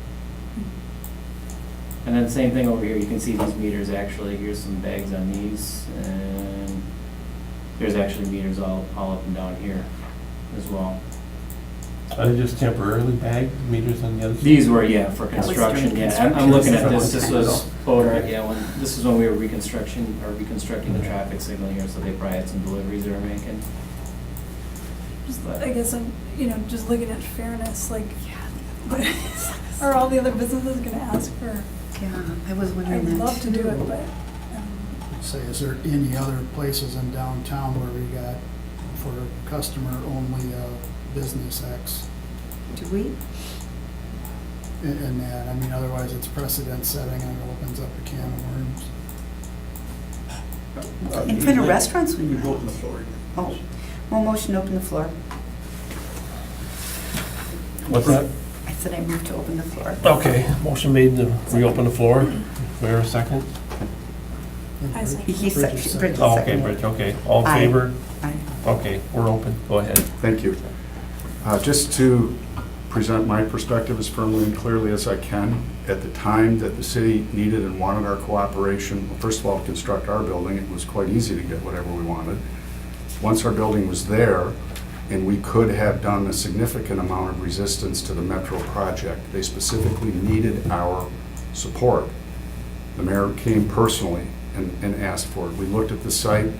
And then same thing over here, you can see these meters actually, here's some bags on these, and there's actually meters all up and down here as well. Are they just temporarily bagged meters on the other side? These were, yeah, for That was construction, during yeah. I'm construction. looking at This is this, a this long was time photo, yeah, this is when we were reconstructing the traffic signal here, so they probably had some deliveries they were making. Just, I guess I'm, just looking at fairness, like, but are all the other businesses gonna ask for? Yeah, I was wondering I'd that love to do too. it, but, Say, is there any other places in downtown where we got for customer only business X Do we? in that? I mean, otherwise it's precedent setting and it opens up a can of worms. In front of restaurants we You might. go open the floor again. Oh, well, motion to open the floor. What's that? I said I moved to open the floor. Okay, motion made to reopen the floor. Where a second? I see. He said, Bridget Oh, okay, seconded. Bridge, okay. All in Aye. favor? Aye. Okay, we're open. Go ahead. Thank you. Just to present my perspective as firmly and clearly as I can, at the time that the city needed and wanted our cooperation, well, first of all, to construct our building, it was quite easy to get whatever we wanted. Once our building was there, and we could have done a significant amount of resistance to the Metro project, they specifically needed our support. The mayor came personally and asked for it. We looked at the site,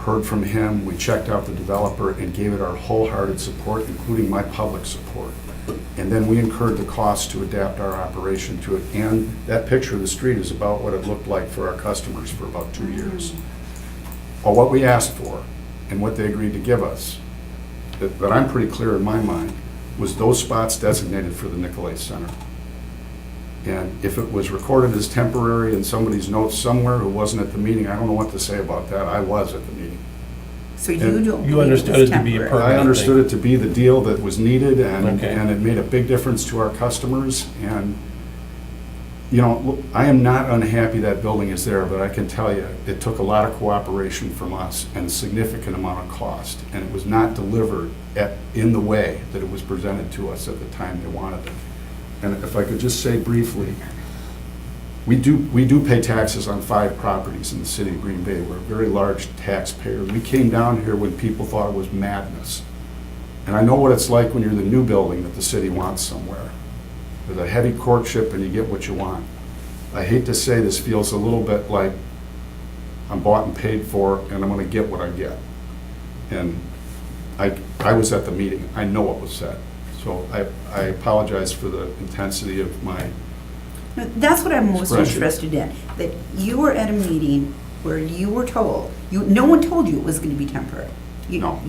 heard from him, we checked out the developer and gave it our wholehearted support, including my public support. And then we incurred the cost to adapt our operation to it. And that picture of the street is about what it looked like for our customers for about 2 years. Well, what we asked for and what they agreed to give us that I'm pretty clear in my mind, was those spots designated for the Nicolay Center. And if it was recorded as temporary in somebody's notes somewhere who wasn't at the meeting, I don't know what to say about that. I was at the meeting. So you And don't you believe understood it's it to be a temporary? permanent I understood thing. it to be the deal that was needed, and Okay. it made a big difference to our customers. And, you know, look, I am not unhappy that building is there, but I can tell you, it took a lot of cooperation from us and a significant amount of cost. And it was not delivered in the way that it was presented to us at the time they wanted it. And if I could just say briefly, we do pay taxes on 5 properties in the city of Green Bay. We're a very large taxpayer. We came down here when people thought it was madness. And I know what it's like when you're in the new building that the city wants somewhere. There's a heavy courtship and you get what you want. I hate to say this feels a little bit like I'm bought and paid for and I'm gonna get what I get. And I was at the meeting. I know what was said. So I apologize for the intensity of my. No, that's what I'm most Expression. interested in, that you were at a meeting where you were told, no one told you it was gonna be temporary. No.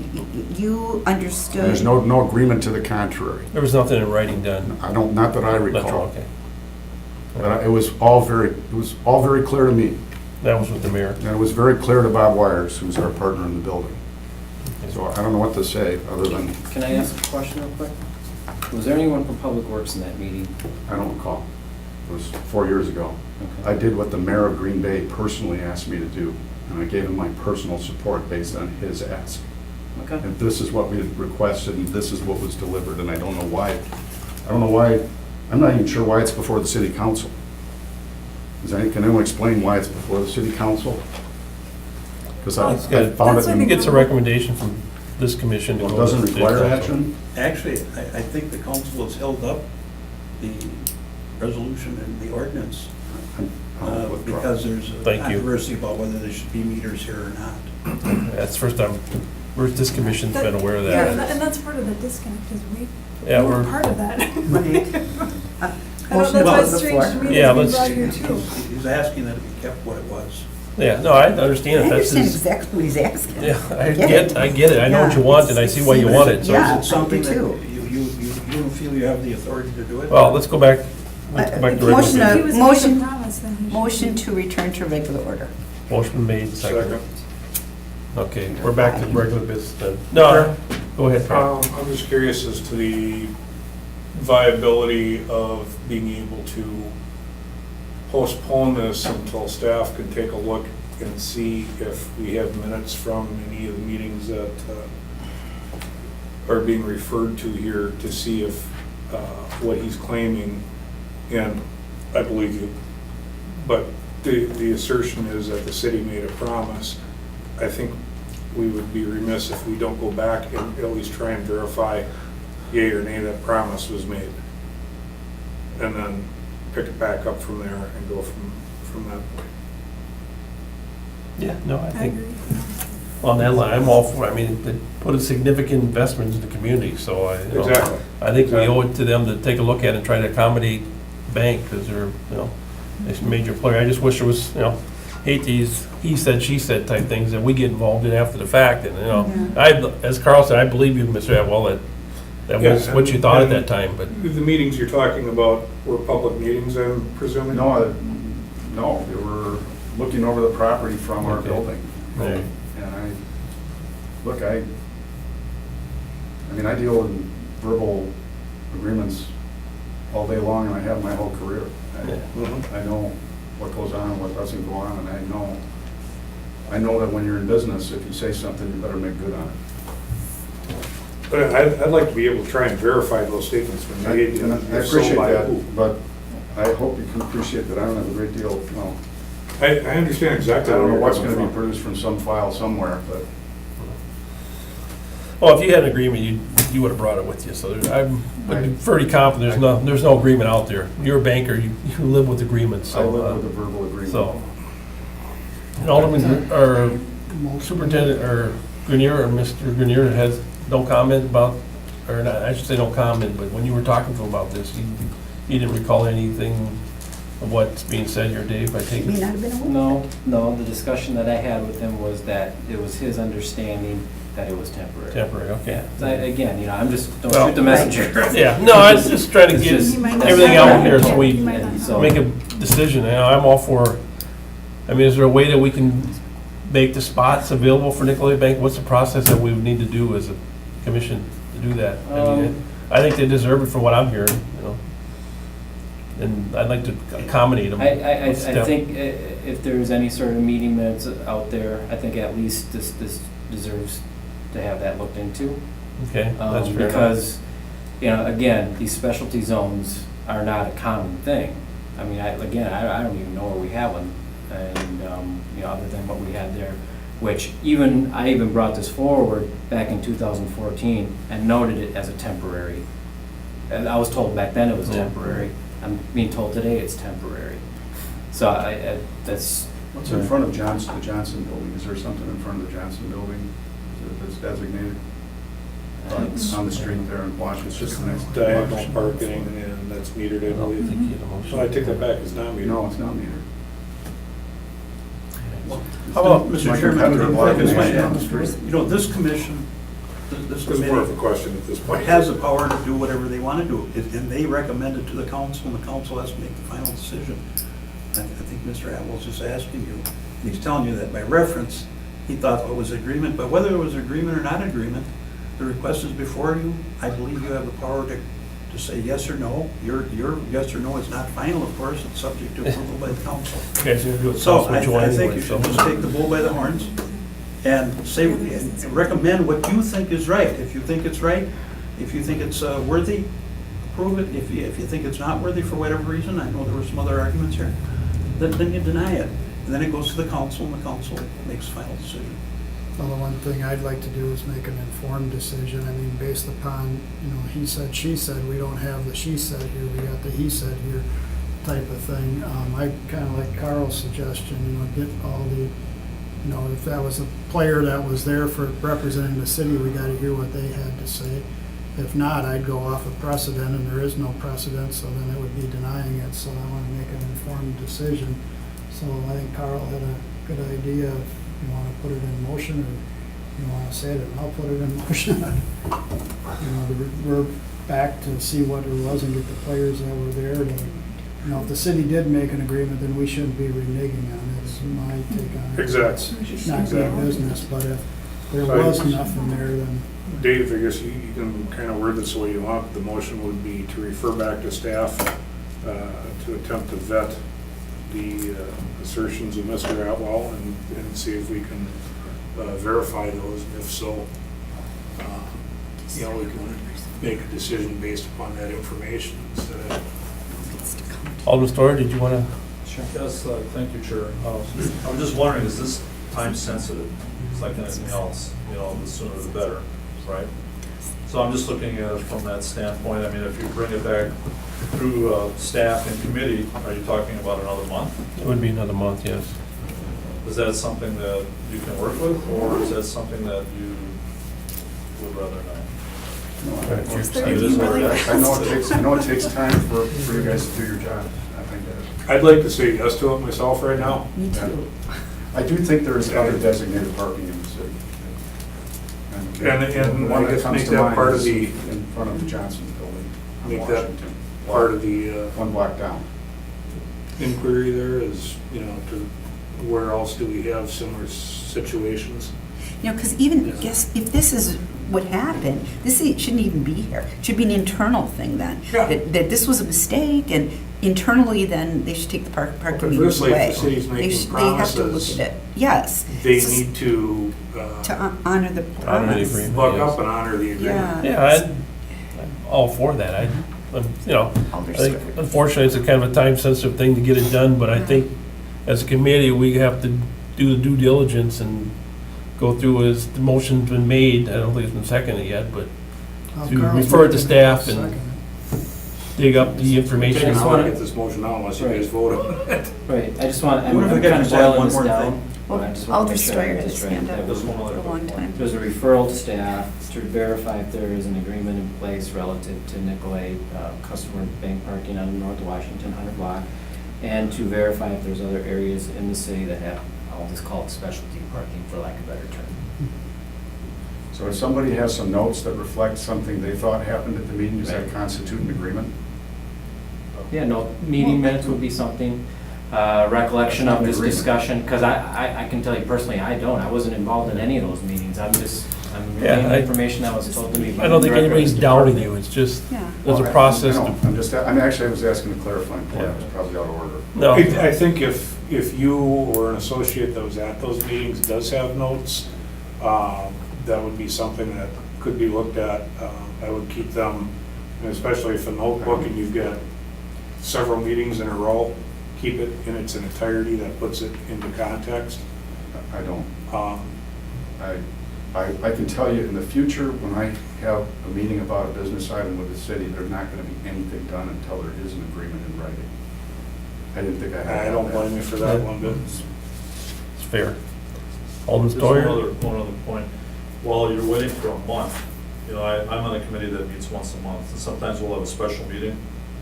You understood. There's no agreement to the contrary. There was nothing in writing done. Not that I That's recall. okay. But it was all very clear to me. That was with the mayor. And it was very clear to Bob Wires, who's our partner in the building. So I don't know what to say, other than, Can I ask a question real quick? Was there anyone from Public Works in that meeting? I don't recall. It was 4 years ago. Okay. I did what the mayor of Green Bay personally asked me to do, and I gave him my personal support based on his ask. Okay. And this is what we had requested, and this is what was delivered, and I don't know why, I'm not even sure why it's before the city council. Can anyone explain why it's before the city council? Because I It's got- found That's it, what I think- Gets a recommendation from this commission to it go. doesn't to the require council. action? Actually, I think the council has held up the resolution and the ordinance I'll withdraw. because there's a Thank you. controversy about whether there should be meters here or not. That's the first time, this commission's been aware of Yeah, that. and that's part of the disconnect, is we Yeah, we're we're, part of that. Right. I know, that's why it's Motion strange to before. me Yeah, that we let's- brought here too. He's asking that it be kept what it was. yeah, no, I I understand it. That's understand his, exactly what he's asking. yeah, I get get, it. I get it. I know what you want and I see why you want it. So, Yeah. Is it something I that do you don't feel you have the authority to do it? well, let's go back to Motion regular If business. he was motion- making a promise, then he should. Motion to return to regular order. Motion made, second. Second. Okay, we're back to regular business then. No, go ahead, Frank. I'm just curious as to the viability of being able to postpone this until staff can take a look and see if we have minutes from any of the meetings that are being referred to here to see if what he's claiming, and I believe you, but the assertion is that the city made a promise. I think we would be remiss if we don't go back and at least try and verify yea or nay that promise was made. And then pick it back up from there and go from that point. Yeah, no, I I think agree. on that line, I'm all for, I mean, they put a significant investment into the community, so Exactly. I think we owe it to them to take a look at it and try to accommodate the bank, because they're, a major player. I just wish there was, hate these he said, she said type things that we get involved in after the fact, and, as Carl said, I believe you, Mr. Atwell, that was Yeah, what you thought at and- that time, but, The meetings you're talking about were public meetings, I'm presuming? No, they were looking over the property from our Okay. building. Right. And I deal in verbal agreements all day long, and I have my whole career. Yeah. I know what goes on and what doesn't go on, and I know that when you're in business, if you say something, you better make good on it. But I'd like to be able to try and verify those statements when I made. and I if so, appreciate by that, who. but I hope you can appreciate that I don't have a great deal, I understand I exactly. don't know where what's you're gonna be coming from. produced from some file somewhere, but well, if you had an agreement, you would have brought it with you, so I'm pretty confident there's no agreement out there. You're a banker, you live with agreements, so. I live with a verbal agreement. So, and Alderman, or Superintendent, or Grenier, or Mr. Grenier has no comment about, or not, I should say no comment, but when you were talking to him about this, you didn't recall anything of what's being said here, Dave, I take May it? not have been aware. No, the discussion that I had with him was that it was his understanding that it was temporary. Temporary, okay. Yeah, so again, I'm just, don't Well- shoot the messenger. Yeah, no, I was just trying to It's get just- You might not everything have out that. here so we You might not and have so- make a decision. I'm all for, I mean, is there a way that we can make the spots available for Nicolay Bank? What's the process that we would need to do as a commission to do that? I mean, I think they deserve it from what I'm hearing. And I'd like to accommodate them. I think if there's any sort of meeting that's out there, I think at least this deserves to have that looked into. Okay, that's fair enough. Because, again, these specialty zones are not a common thing. I mean, I don't even know where we have one, and, other than what we had there, which I even brought this forward back in 2014 and noted it as a temporary. And I was told back then it was temporary. I'm being told today it's temporary. So that's. What's in front of the Johnson building? Is there something in front of the Johnson building that's designated? On the street there in Washington, it's just the next. Diagonal parking, and that's metered, I I don't think believe. you had a motion. So I take that back, it's not metered. No, it's not metered. How about, Mr. My Chairman, competitor block if I is might down the add, street. This commission, this It's more of a committee question at this point. has the power to do whatever they want to do, and they recommend it to the council, and the council has to make the final decision. I think Mr. Atwell's just asking you, and he's telling you that by reference, he thought it was agreement, but whether it was agreement or not agreement, the request is before you. I believe you have the power to say yes or no. Your yes or no is not final, of course, it's subject to approval by the council. okay, so you're going to do it So Councilman Joy I think anyway, you so. should just take the bull by the horns and say, and recommend what you think is right. If you think it's right, if you think it's worthy, approve it. If you think it's not worthy for whatever reason, I know there were some other arguments here, then you deny it. And then it goes to the council, and the council makes a final decision. Well, the one thing I'd like to do is make an informed decision. I mean, based upon, he said, she said, we don't have the she said here, we got the he said here type of thing. I kind of like Carl's suggestion, get all the, if that was a player that was there for representing the city, we got to hear what they had to say. If not, I'd go off of precedent, and there is no precedent, so then it would be denying it. So I want to make an informed decision. So I think Carl had a good idea. If you want to put it in motion, or you want to say it, I'll put it in motion. We're back to see what it was and get the players that were there. If the city did make an agreement, then we shouldn't be reneging on it. Is my take on it. Exactly. It's not good business, but if there So was nothing there, then Dave, I guess you can kind of word this the way you want. The motion would be to refer back to staff to attempt to vet the assertions of Mr. Atwell and see if we can verify those. And if so, we can make a decision based upon that information instead of. Alderman Story, did you want to? Yes, thank you, Chair. I'm just wondering, is this time sensitive? It's like anything else, the sooner the better, right? So I'm just looking at it from that standpoint. I mean, if you bring it back through staff and committee, are you talking about another month? It would be another month, yes. Is that something that you can work with, or is that something that you would rather not? It's It is what it is. I know it takes time for you guys to do your job. I think that. I'd like to say yes to it myself right now. Me too. I do think there is other designated parking in the city. And the one I guess comes make to that mind part of is the- in front of the Johnson building on Make that Washington. part of the One block down. inquiry there is, to where else do we have similar situations? Because even, Yeah. guess, if this is what happened, this shouldn't even be here. It should be an internal thing then. Yeah. That this was a mistake, and internally then they should take the parking meters Conversely, if away. the city's They making sh- They have to look promises, at it, yes. They So- need to To honor the Honor the promise. agreement. buck up and honor the agreement. Yeah. I'm all for that. I Alder think Stewart. unfortunately it's a kind of a time-sensitive thing to get it done, but I think as a committee, we have to do the due diligence and go through as the motion's been made. I don't think it's been seconded yet, but to Carl's refer it to making staff I'll and second dig up the information. I just don't want wanna- to get this motion out unless you guys vote on it. Right, I just want, I'm What if we could kind of just add boiling one this more down. thing? but I just wanna Alder make sure I Steuer get had this his right. hand up There's one for other a long point. time. There's a referral to staff to verify if there is an agreement in place relative to Nicolay customer bank parking on North Washington 100 block, and to verify if there's other areas in the city that have, I'll just call it specialty parking for lack of a better term. So if somebody has some notes that reflect something they thought happened at the meeting, does that constitute an agreement? Yeah, no, meeting minutes would be something, recollection of this discussion, because I can tell you personally, I wasn't involved in any of those meetings. I'm Yeah, relaying I- information that was told to me. by I don't the think director of anybody's this doubting department. you, it's just, Yeah. there's a Well, process. I to- know. I'm just, I mean, actually, I was asking a clarifying point, Yeah. it was probably out of order. No, I think if you or an associate that was at those meetings does have notes, that would be something that could be looked at. I would keep them, and especially if a notebook and you've got several meetings in a row, keep it in its entirety, that puts it into context. I don't. Um, I can tell you, in the future, when I have a meeting about a business item with the city, there's not gonna be anything done until there is an agreement in writing. I didn't think I had. I don't blame you for that one bit. it's fair. Alderman Just one Stoyer? other point. While you're waiting for a month, you know, I'm on a committee that meets once a month, and sometimes we'll have a special meeting,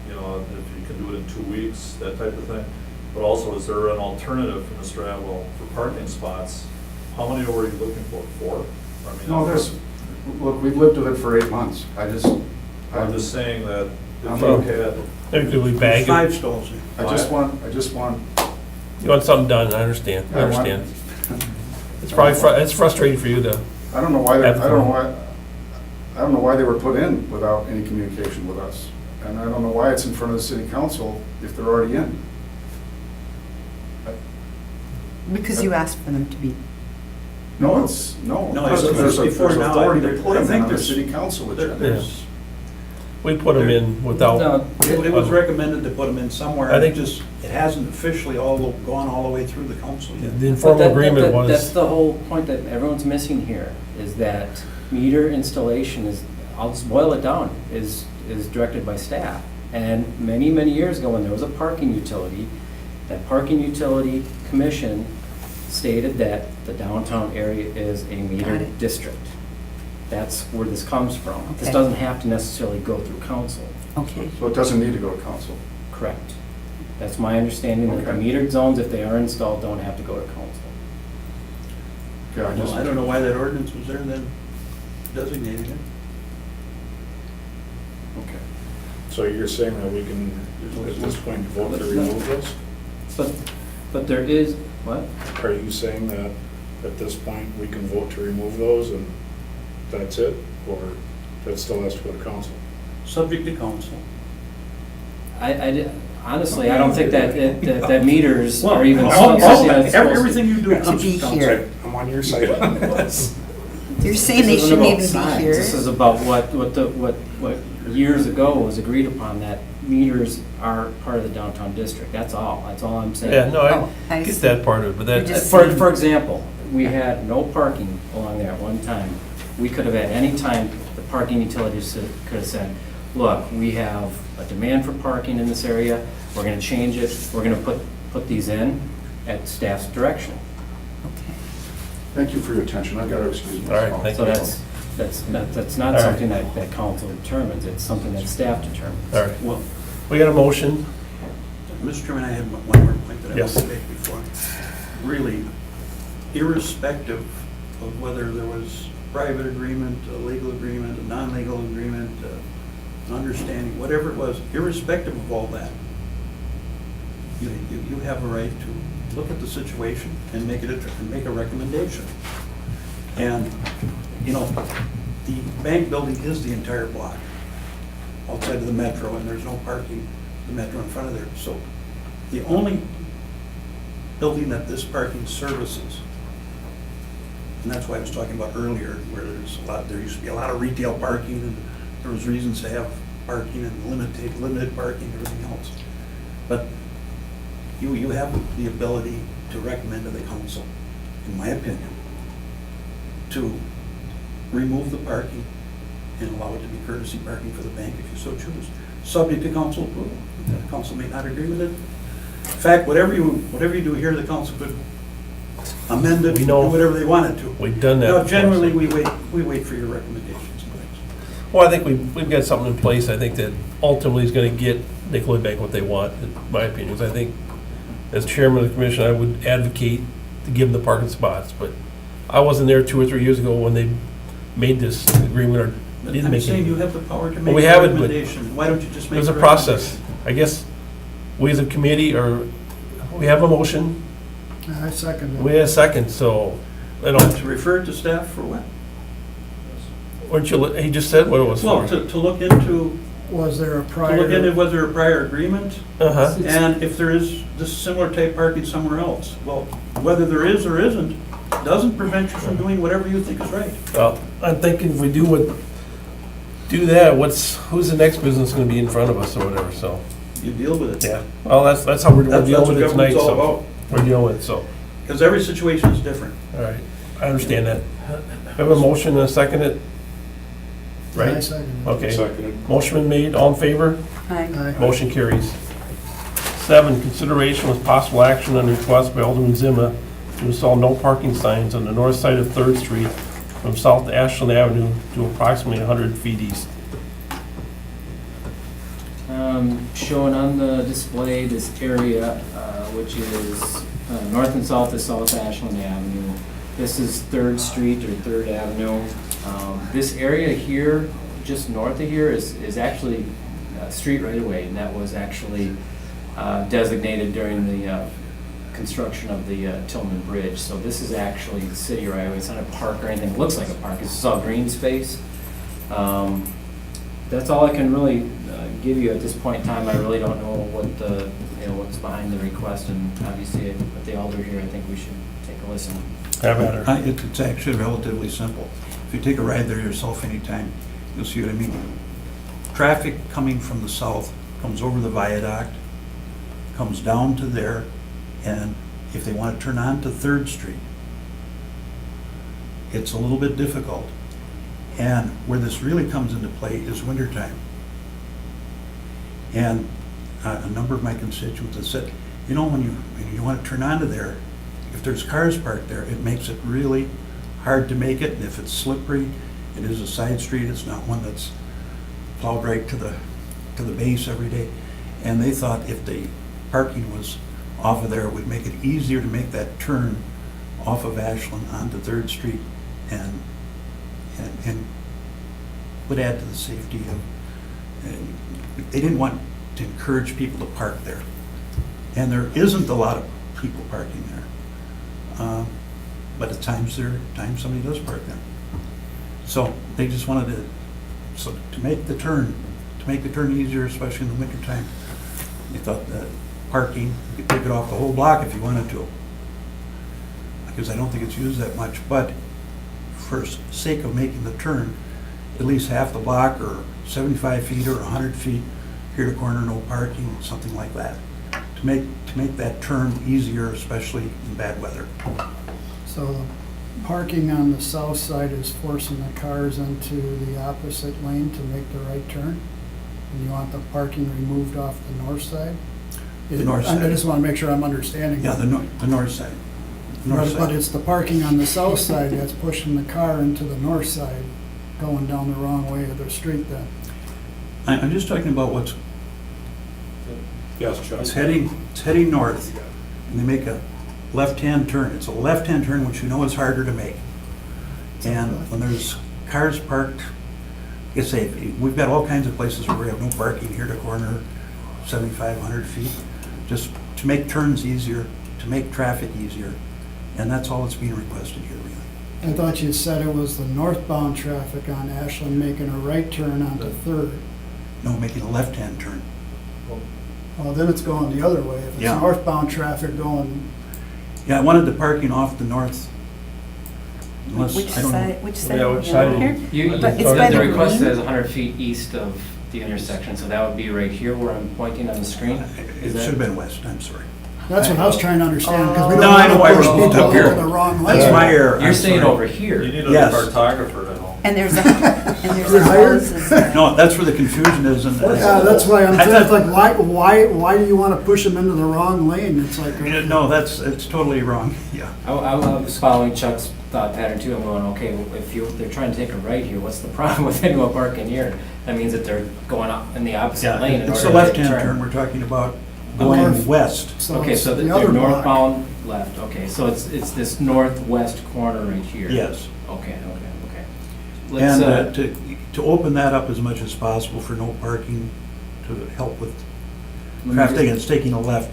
you know, if you can do it in 2 weeks, that type of thing. But also, is there an alternative for Mr. Atwell for parking spots? How many were you looking for? 4? I mean, No, look, we've lived with it for 8 months. I'm just saying that if you Well- had, Maybe we bag There's it. 5 stalls there. I just want, You want something done, I understand, I I want- understand. It's probably, it's frustrating for you to, I don't know why, I don't know why they were put in without any communication with us. And I don't know why it's in front of the city council if they're already in. Because you asked for them to be. No, No, there's before now, authority to I put them think on the there's- city council agenda. There's, we put them in without, No, it was recommended to put them in somewhere. I think- it hasn't officially gone all the way through the council yet. the But informal agreement That's was, the whole point that everyone's missing here, is that meter installation is, I'll just boil it down, is directed by staff. And many, many years ago, when there was a parking utility, that parking utility commission stated that the downtown area is a Got metered it. district. That's where this comes from. This Okay. doesn't have to necessarily go through council. Okay. So it doesn't need to go to council. Correct. That's my understanding, that the Okay. metered zones, if they are installed, don't have to go to council. Okay, I just, Well, I don't know why that ordinance was there then designating it. okay. So you're saying that we can, at this point, vote to remove this? But there is, what? Are you saying that at this point, we can vote to remove those and that's it? Or that still has to go to council? Subject to council. Honestly, I don't think that meters are even. Everything you do To comes be to council. here. I'm on your side on this. You're saying they This isn't shouldn't about even be signs. here? This is about what years ago was agreed upon, that meters are part of the downtown district. That's all I'm saying. yeah, no, Oh, I I get see. that part of it, but You're that, just- For example, we had no parking along there at one time. We could have, at any time, the parking utilities could have said, look, we have a demand for parking in this area, we're gonna change it, we're gonna put these in at staff's direction. Okay. Thank you for your attention. I've got to excuse myself. All right, thank So you. that's not All right. something that council determines, it's something that staff determines. all right. Well, We got a motion, Mr. Chairman, I had one more point that I Yes. want to make before. Really, irrespective of whether there was private agreement, a legal agreement, a non-legal agreement, an understanding, whatever it was, irrespective of all that, you have a right to look at the situation and make a recommendation. And, you know, the bank building is the entire block outside of the metro, and there's no parking, the metro in front of there. So the only building that this parking services, and that's why I was talking about earlier, where there used to be a lot of retail parking, and there was reasons to have parking and limited parking and everything else. But you have the ability to recommend to the council, in my opinion, to remove the parking and allow it to be courtesy parking for the bank if you so choose, subject to council approval. The council may not agree with it. In fact, whatever you do here, the council could amend it, We do know- whatever they wanted to. we've done that. No, before, generally, so- we wait for your recommendations and things. Well, I think we've got something in place, I think that ultimately is gonna get Nicolay Bank what they want, in my opinion. 'Cause I think, as chairman of the commission, I would advocate to give them the parking spots, but I wasn't there 2 or 3 years ago when they made this agreement or didn't I'm make saying you it. have the power to Well, make we a have it, but recommendation. Why don't you just make There's a a process. recommendation? I guess we as a committee, or we have a motion, I second it. we have a second, so, you know, To refer it to staff for what? weren't you, he just said what it was Well, for. to look into, Was there a to look into prior, whether a prior agreement, Uh-huh. and if there is this similar type parking somewhere else. Well, whether there is or isn't, doesn't prevent you from doing whatever you think is right. Well, I'm thinking if we do that, who's the next business gonna be in front of us or whatever, so, You deal with it. yeah. Well, that's how we're That's dealing what with it tonight, government's all so, about. we're dealing with it, so, Because every situation is different. all right. I understand that. We have a motion and a second it, I right? second it. Okay. Seconded. Motion been made, all in favor? Aye. Aye. Motion carries. 7, consideration with possible action on request by Alderman Zima to install no parking signs on the north side of 3rd Street from South Ashland Avenue to approximately 100 feet east. Showing on the display this area, which is north and south of South Ashland Avenue. This is 3rd Street or 3rd Avenue. This area here, just north of here, is actually street right away, and that was actually designated during the construction of the Tillman Bridge. So this is actually the city right away. It's not a park or anything. It looks like a park. It's all green space. That's all I can really give you at this point in time. I really don't know what the, what's behind the request, and obviously with the elder here, I think we should take a listen. Have at her. It's actually relatively simple. If you take a ride there yourself anytime, you'll see what I mean. Traffic coming from the south comes over the viaduct, comes down to there, and if they want to turn on to 3rd Street, it's a little bit difficult. And where this really comes into play is wintertime. And a number of my constituents have said, when you want to turn onto there, if there's cars parked there, it makes it really hard to make it. And if it's slippery, it is a side street, it's not one that's plowed right to the base every day. And they thought if the parking was off of there, it would make it easier to make that turn off of Ashland onto 3rd Street and would add to the safety of, and they didn't want to encourage people to park there. And there isn't a lot of people parking there. But at times somebody does park there. So they just wanted to make the turn easier, especially in the wintertime. They thought that parking, you could take it off the whole block if you wanted to. Because I don't think it's used that much, but for sake of making the turn, at least half the block or 75 feet or 100 feet, here to corner, no parking, something like that. To make that turn easier, especially in bad weather. so the parking on the south side is forcing the cars into the opposite lane to make the right turn? And you want the parking removed off the north side? The north I side. just want to make sure I'm understanding. Yeah, the north side. But it's the parking on the south side that's pushing the car into the north side, going down the wrong way of the street then. I'm just talking about what's Yes, Chuck. It's heading north, and they make a left-hand turn. It's a left-hand turn, which is harder to make. And when there's cars parked, like I say, we've got all kinds of places where we have no parking here to corner, 75, 100 feet, just to make turns easier, to make traffic easier, and that's all that's being requested here, really. I thought you said it was the northbound traffic on Ashland making a right turn onto 3rd. No, making a left-hand turn. Well, then it's going the other way. If it's Yeah. northbound traffic going, Yeah, I wanted the parking off the north. Unless, Which I don't know. side, which side? Yeah, which side? Here? You, But it's by the the request green? says 100 feet east of the intersection, so that would be right here where I'm pointing on the screen. It Is that- should have been west, I'm sorry. that's what I was trying to understand, because we No, don't I know why want to we're push up people here. into the wrong lane. That's my error. You're I'm saying sorry. over here. You need a Yes. cartographer to know. And there's You're a hired? houses there. No, that's where the confusion is, and Yeah, that's why I'm I saying, thought- it's like, why do you want to push them into the wrong lane? It's like, No, it's totally wrong, yeah. I was following Chuck's thought pattern too. I'm going, okay, well, they're trying to take a right here, what's the problem with anyone parking here? That means that they're going up in the opposite lane in It's order the to make a left-hand turn we're talking about, going North. west. so Okay, it's so the they're other block. northbound left, okay, so it's this northwest corner right here? Yes. Okay. let's, And to open that up as much as possible for no parking, to help with traffic, it's taking a left.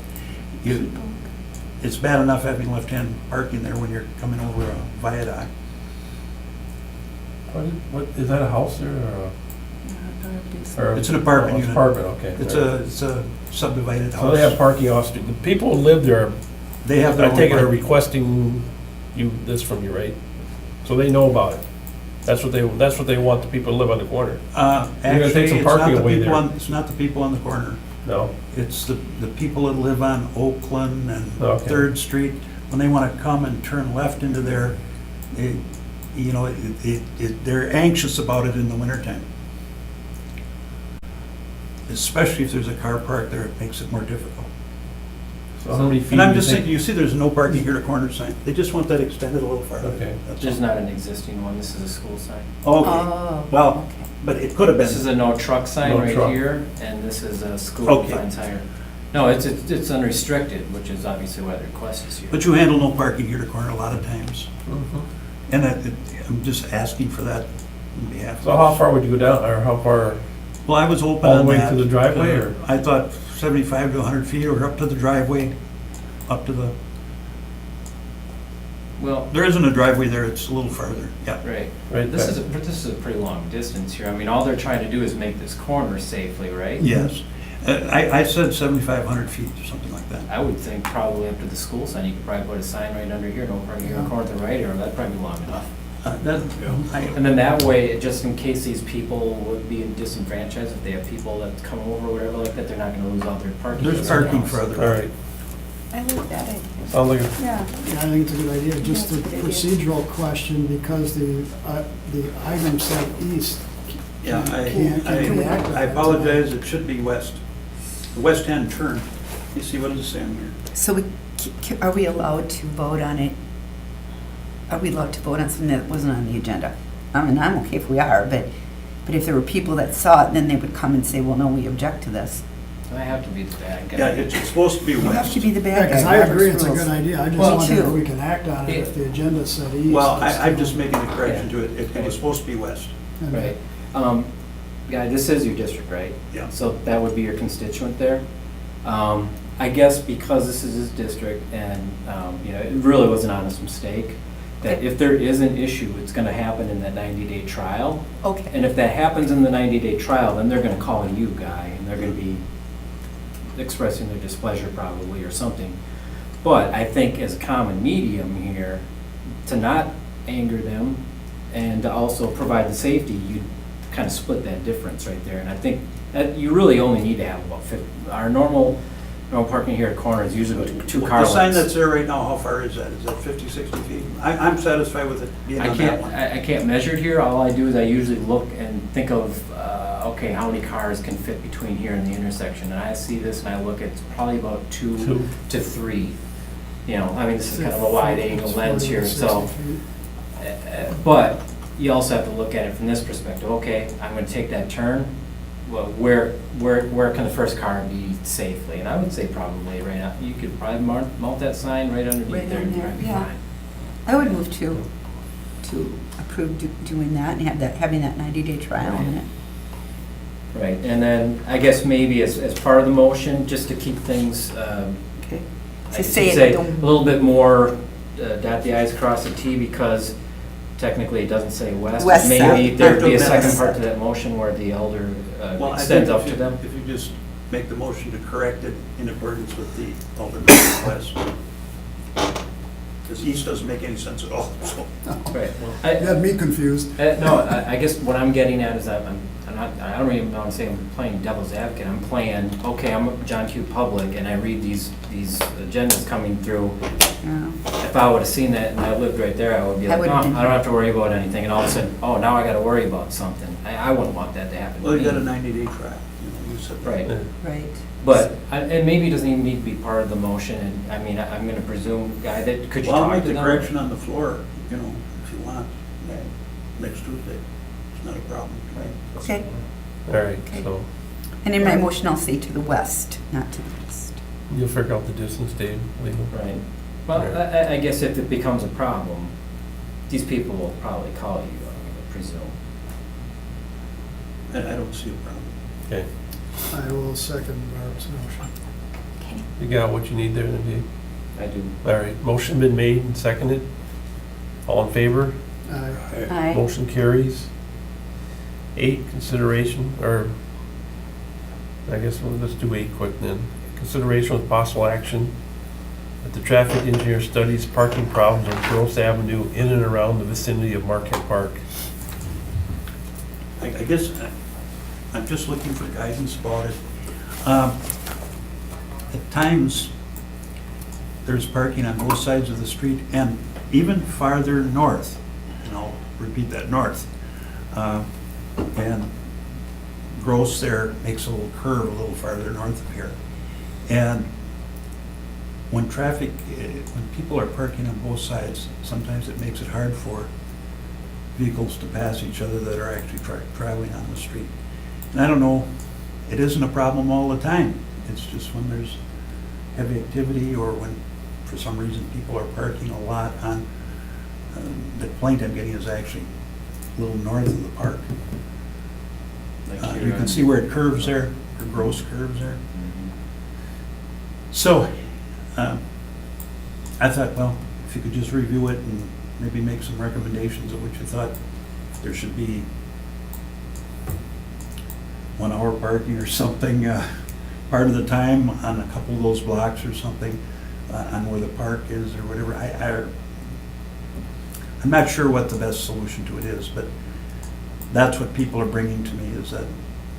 It's bad enough having left-hand parking there when you're coming over a viaduct. What, is that a house there or? It's an apartment Oh, it's unit. apartment, okay. It's a subdivided house. So they have parking off street. The people who live there, They have their I own take it, are parking. requesting this from you, right? So they know about it. That's what they want the people to live on the corner. You're gonna Actually, take some it's not parking the away people there. on, it's not the people on the corner. No? It's the people that live on Oakland and Okay. Third Street. When they want to come and turn left into there, they're anxious about it in the wintertime. Especially if there's a car parked there, it makes it more difficult. So how many feet? And I'm do you just think- thinking, you see there's no parking here to corner sign. They just want that extended a little farther. Okay. That's There's all. not an existing one, this is a school sign. Okay, Oh, well, okay. but it could have This is been. a no truck sign No right truck. here, and this is a school Okay. sign higher. No, it's unrestricted, which is obviously why the request is here. But you handle no parking here to corner a lot of times. Mhm. And I'm just asking for that on behalf of. So how far would you go down, or how far? Well, I was open All the on way that. to the driveway, or? I thought 75 to 100 feet, or up to the driveway, up to the, Well, there isn't a driveway there, it's a little farther, yeah. right. Right This there. is a pretty long distance here. I mean, all they're trying to do is make this corner safely, right? Yes. I said 75, 100 feet, or something like that. I would think probably up to the school sign, you could probably put a sign right under here, no parking here, corner to the right, or that'd probably be long enough. And then that way, just in case these people would be disenfranchised, if they have people that come over or whatever like that, they're not gonna lose all their parking. There's parking further. All right, I like that idea. sounds like, Yeah, Yeah, I think it's a good idea, just a That's a good idea. procedural question, because the item said east. Yeah, Can't we act on I it apologize, it should be west. The west-hand turn. You see, what does it say on here? So are we allowed to vote on it? Are we allowed to vote on something that wasn't on the agenda? I mean, I'm okay if we are, but if there were people that saw it, then they would come and say, well, no, we object to this. I have to be the bad guy. Yeah, it's supposed to be You have west. to be the Yeah, bad guy. because I agree, Robert's it's a rules. good idea, I just Well, wonder if too. we can act on it if the agenda said east. Well, it's I'm still- just making a correction to it. It was supposed to be west. and- Right. Guy, this is your district, right? Yeah. So that would be your constituent there. I guess because this is his district and, it really was an honest mistake, that if there is an issue, it's gonna happen in that 90-day trial. Okay. And if that happens in the 90-day trial, then they're gonna call you, Guy, and they're gonna be expressing their displeasure probably or something. But I think as a common medium here, to not anger them and to also provide the safety, you kind of split that difference right there. And I think that you really only need to have about 50, our normal parking here at corner is usually two car The sign lengths. that's there right now, how far is that? Is that 50, 60 feet? I'm satisfied with it being I on that can't, one. I can't measure it here. All I do is I usually look and think of, okay, how many cars can fit between here and the intersection? And I see this and I look at probably about two Two. to three. I mean, this is kind of a wide angle lens here, so. But you also have to look at it from this perspective. Okay, I'm gonna take that turn. Well, where can the first car be safely? And I would say probably right out, you could probably mount that sign right underneath Right there. in and there, probably be yeah. fine. I would move to approve doing that and having that 90-day trial on it. Right, and then I guess maybe as part of the motion, just to keep things, Okay. I To guess say you'd it, say a don't, little bit more, dot the i's, cross the t, because technically it doesn't say west. West Maybe side. there'd be a West second side. part to that motion where the elder Well, I extends think up to them. if you just make the motion to correct it in accordance with the alderman's request. Because east doesn't make any sense at all, so. Right. You had me confused. No, I guess what I'm getting at is that I don't even want to say I'm playing devil's advocate. I'm playing, okay, I'm a John Q. Public and I read these agendas coming through. yeah. If I would have seen that and I lived right there, I would be I like, would've no, been- I don't have to worry about anything. And all of a sudden, oh, now I got to worry about something. I wouldn't want that to happen. to Well, you got a me. 90-day trial, you said that. Right. Right. But, and maybe it doesn't even need to be part of the motion. And I mean, I'm going to presume, Guy, that could you Well, I'll talk make to the them? correction on the floor, if you want, next Tuesday. It's not a problem, right? Okay. all right, Okay. so And in my motion, I'll say to the west, not to the east. you'll figure out the distance, Dave, legal. Right. Well, I guess if it becomes a problem, these people will probably call you, I presume. I don't see a problem. Okay, I will second Barb's motion. Okay. you got what you need there, then, Dave? I do. All right, motion been made and seconded. All in favor? Aye. Aye. Motion carries. 8, consideration, or I guess we'll just do 8 quick then. Consideration with possible action that the traffic engineer studies parking problems on Gross Avenue in and around the vicinity of Marquette Park. I guess I'm just looking for guidance about it. At times, there's parking on both sides of the street and even farther north, and I'll repeat that, north. And Gross there makes a little curve a little farther north of here. And when traffic, when people are parking on both sides, sometimes it makes it hard for vehicles to pass each other that are actually traveling on the street. And I don't know, it isn't a problem all the time. It's just when there's heavy activity or when, for some reason, people are parking a lot on, the complaint I'm getting is actually a little north of the park. Like You here can on- see where it curves there, or gross curves there. Mhm. So, I thought, well, if you could just review it and maybe make some recommendations of what you thought there should be 1 hour parking or something, part of the time on a couple of those blocks or something, on where the park is or whatever. I'm not sure what the best solution to it is, but that's what people are bringing to me, is that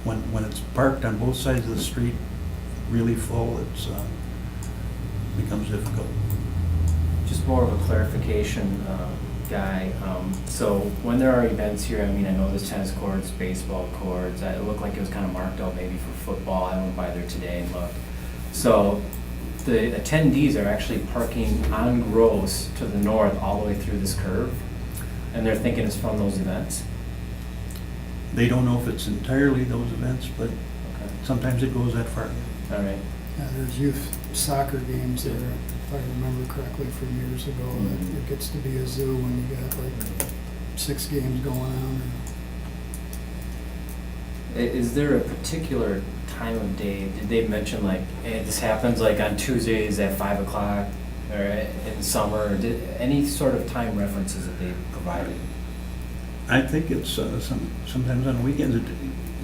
when it's parked on both sides of the street, really full, it's, becomes difficult. Just more of a clarification, Guy. So when there are events here, I mean, I know there's tennis courts, baseball courts, it looked like it was kind of marked out maybe for football. I went by there today and looked. So the attendees are actually parking on Gross to the north all the way through this curve, and they're thinking it's from those events? They don't know if it's entirely those events, but Okay, sometimes it goes that far. all right. Yeah, there's youth soccer games there, if I remember correctly, from years ago. Mhm. It gets to be a zoo when you got like 6 games going on. Is there a particular time of day, did they mention like, hey, this happens like on Tuesdays at 5 o'clock, or in summer, or did, any sort of time references that they provided? I think it's sometimes on weekends,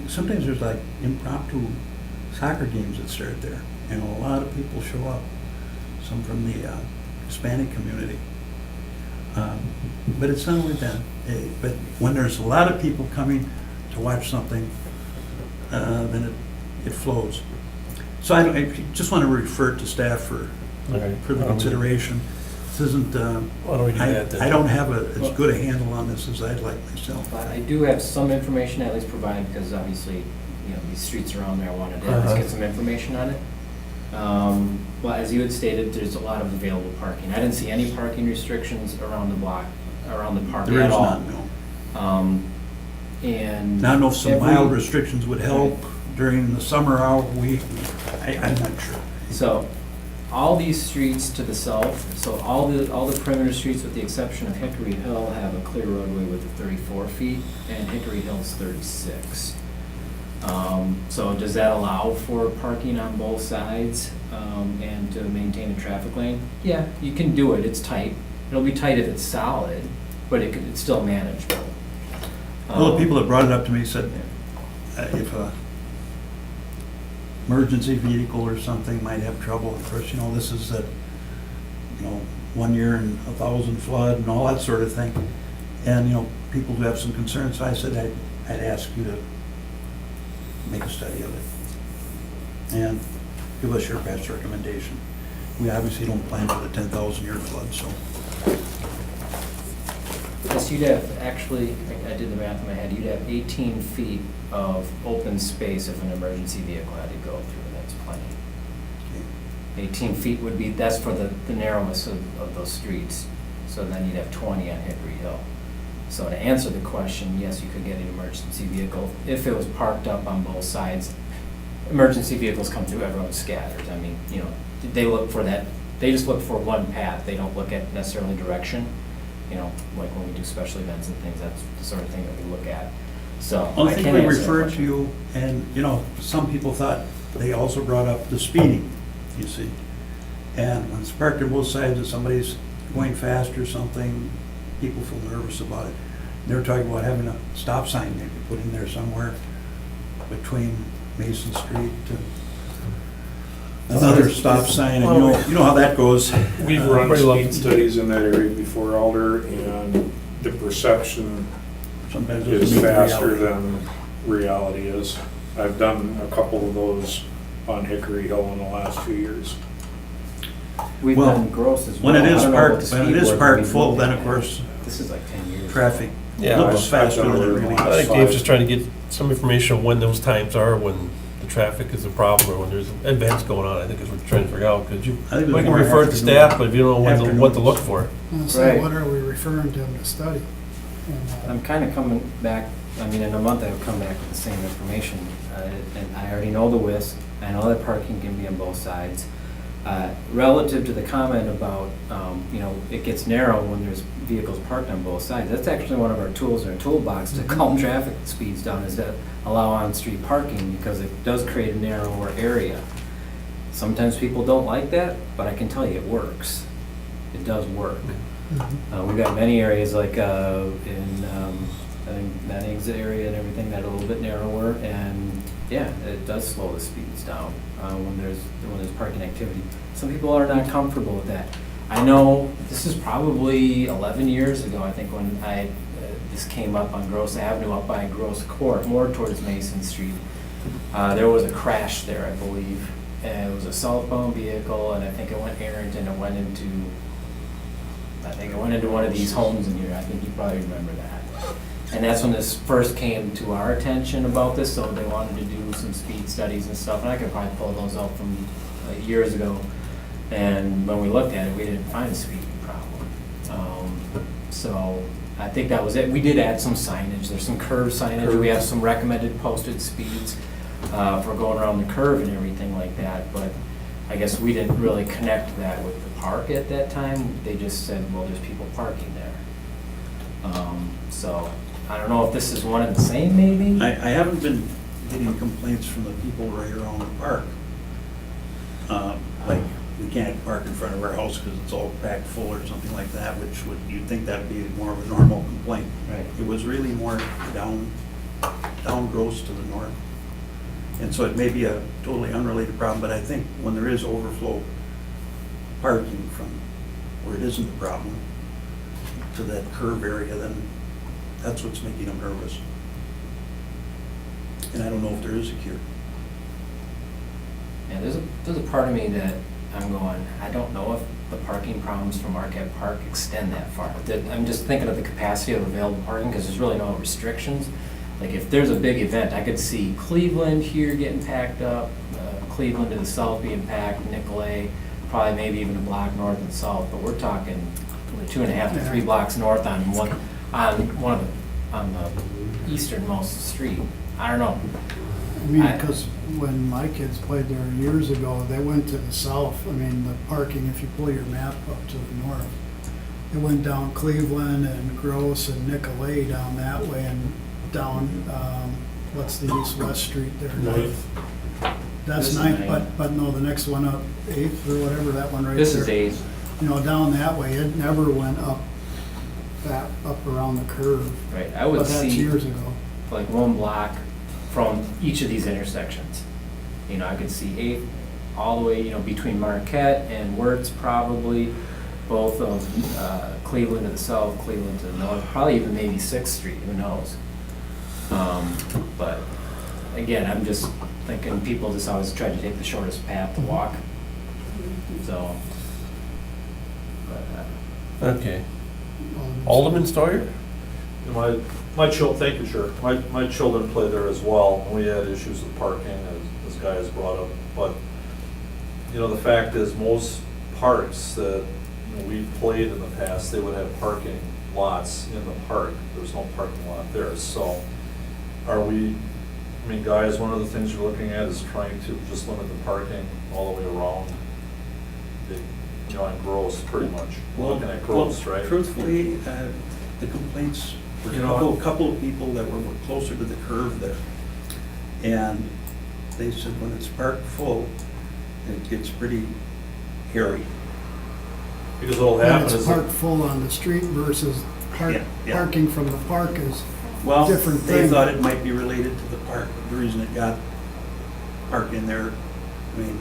sometimes there's like impromptu soccer games that start there. And a lot of people show up, some from the Hispanic community. But it's not only that, but when there's a lot of people coming to watch something, then it flows. So I just want to refer to staff for All right. further consideration. This isn't, Why don't we do that then? I don't have as good a handle on this as I'd like myself. But I do have some information at least provided, because obviously, you know, these streets around there, I wanted to at least get some information on it. Well, as you had stated, there's a lot of available parking. I didn't see any parking restrictions around the block, around the park There at is all. none, no. And. Now, I don't know if some every- mild restrictions would help during the summer hour week. I'm not sure. So, all these streets to the south, so all the perimeter streets with the exception of Hickory Hill have a clear roadway width of 34 feet, and Hickory Hill's 36. So does that allow for parking on both sides, and to maintain a traffic lane? Yeah, you can do it, it's tight. It'll be tight if it's solid, but it's still manageable. Well, the people that brought it up to me said, if a emergency vehicle or something might have trouble, of course, you know, this is that, 1 year and 1,000 flood and all that sort of thing. And, people do have some concerns, so I said I'd ask you to make a study of it and give us your best recommendation. We obviously don't plan for the 10,000-year flood, so. Yes, you'd have, actually, I did the math in my head, you'd have 18 feet of open space if an emergency vehicle had to go through, and that's plenty. 18 feet would be, that's for the narrowness of those streets, so then you'd have 20 on Hickory Hill. So to answer the question, yes, you could get an emergency vehicle if it was parked up on both sides. Emergency vehicles come through, everyone scatters. I mean, they look for that, they just look for one path, they don't look at necessarily direction. Like when we do special events and things, that's the sort of thing that we look at. So Well, I I think can't we answer that referred to question. you, and, you know, some people thought, they also brought up the speeding, you see. And when it's parked on both sides, if somebody's going fast or something, people feel nervous about it. They were talking about having a stop sign maybe put in there somewhere between Mason Street to another stop sign, and you know how that goes. We've Everybody run speed loves- studies in that area before, Alder, and the perception Sometimes is it's faster than reality is. I've done a couple of those on Hickory Hill in the last few years. We've Well, done gross as well. when it is I don't know about parked- the when it speed is board, parked we've full, looked then at of that. course This is like 10 years. ago. traffic Yeah. looks faster than it really I is. think Dave's just trying to get some information on when those times are, when the traffic is a problem, or when there's events going on, I think is what we're trying to figure out, because you, I think it we was can more refer to afternoon. staff, but if you don't know when to- what to look Afternoons. for. And say, Right. what are we referring to them to study? And, I'm kind of coming back, I mean, in a month I would come back with the same information. And I already know the width, I know that parking can be on both sides. Relative to the comment about, you know, it gets narrow when there's vehicles parked on both sides, that's actually one of our tools in our toolbox to calm traffic speeds down, is to allow on-street parking, because it does create a narrower area. Sometimes people don't like that, but I can tell you it works. It does work. We've got many areas like in, I think Manning's area and everything that are a little bit narrower, and yeah, it does slow the speeds down when there's parking activity. Some people are not comfortable with that. I know this is probably 11 years ago, I think, when this came up on Gross Avenue, up by Gross Court, more towards Mason Street. There was a crash there, I believe, and it was a southbound vehicle, and I think it went errant, and it went into one of these homes in here. I think you probably remember that. And that's when this first came to our attention about this, so they wanted to do some speed studies and stuff, and I could probably pull those up from years ago. And when we looked at it, we didn't find a speeding problem. So I think that was it. We did add some signage. There's some curve signage. We have some recommended posted speeds for going around the curve and everything like that, but I guess we didn't really connect that with the park at that time. They just said, well, there's people parking there. So I don't know if this is one and the same, maybe? I haven't been getting complaints from the people right around the park. Like, we can't park in front of our house because it's all packed full or something like that, which would, you'd think that'd be more of a normal complaint. Right. It was really more down Gross to the north. And so it may be a totally unrelated problem, but I think when there is overflow parking from where it isn't a problem to that curve area, then that's what's making them nervous. And I don't know if there is a cure. Yeah, there's a part of me that I'm going, I don't know if the parking problems from Marquette Park extend that far. I'm just thinking of the capacity of available parking, because there's really no restrictions. Like, if there's a big event, I could see Cleveland here getting packed up, Cleveland to the south being packed, Nicolay, probably maybe even a block north and south, but we're talking 2.5 to 3 blocks north on the easternmost street. I don't know. I mean, because when my kids played there years ago, they went to the south. I mean, the parking, if you pull your map up to the north, it went down Cleveland and Gross and Nicolay down that way, and down, what's the east-west street there? Ninth. That's This is Ninth, Ninth. but no, the next one up, Eighth or whatever, that one right there. This is 8th. You know, down that way, it never went up around the curve. Right, I would But that's see years ago. like 1 block from each of these intersections. You know, I could see 8th all the way, you know, between Marquette and Wirtz, probably, both of Cleveland to the south, Cleveland to the north, probably even maybe 6th Street, who knows? But again, I'm just thinking people just always try to take the shortest path to walk, so. but, Okay. Alderman Stoyer? Thank you, Chair. My children play there as well, and we had issues with parking, as this guy has brought up. But, you know, the fact is, most parks that, you know, we've played in the past, they would have parking lots in the park. There's no parking lot there. So are we, I mean, guys, one of the things you're looking at is trying to just limit the parking all the way around, you know, on Gross, pretty much. We're looking at Gross, right? Truthfully, the complaints There You were know, a couple of people that were closer to the curve there. And they said when it's parked full, it gets pretty hairy. because what'll When happen it's is, parked full on the street versus Yeah, yeah. parking from the park is, Well, Different they thing. thought it might be related to the park. The reason it got parked in there, I mean,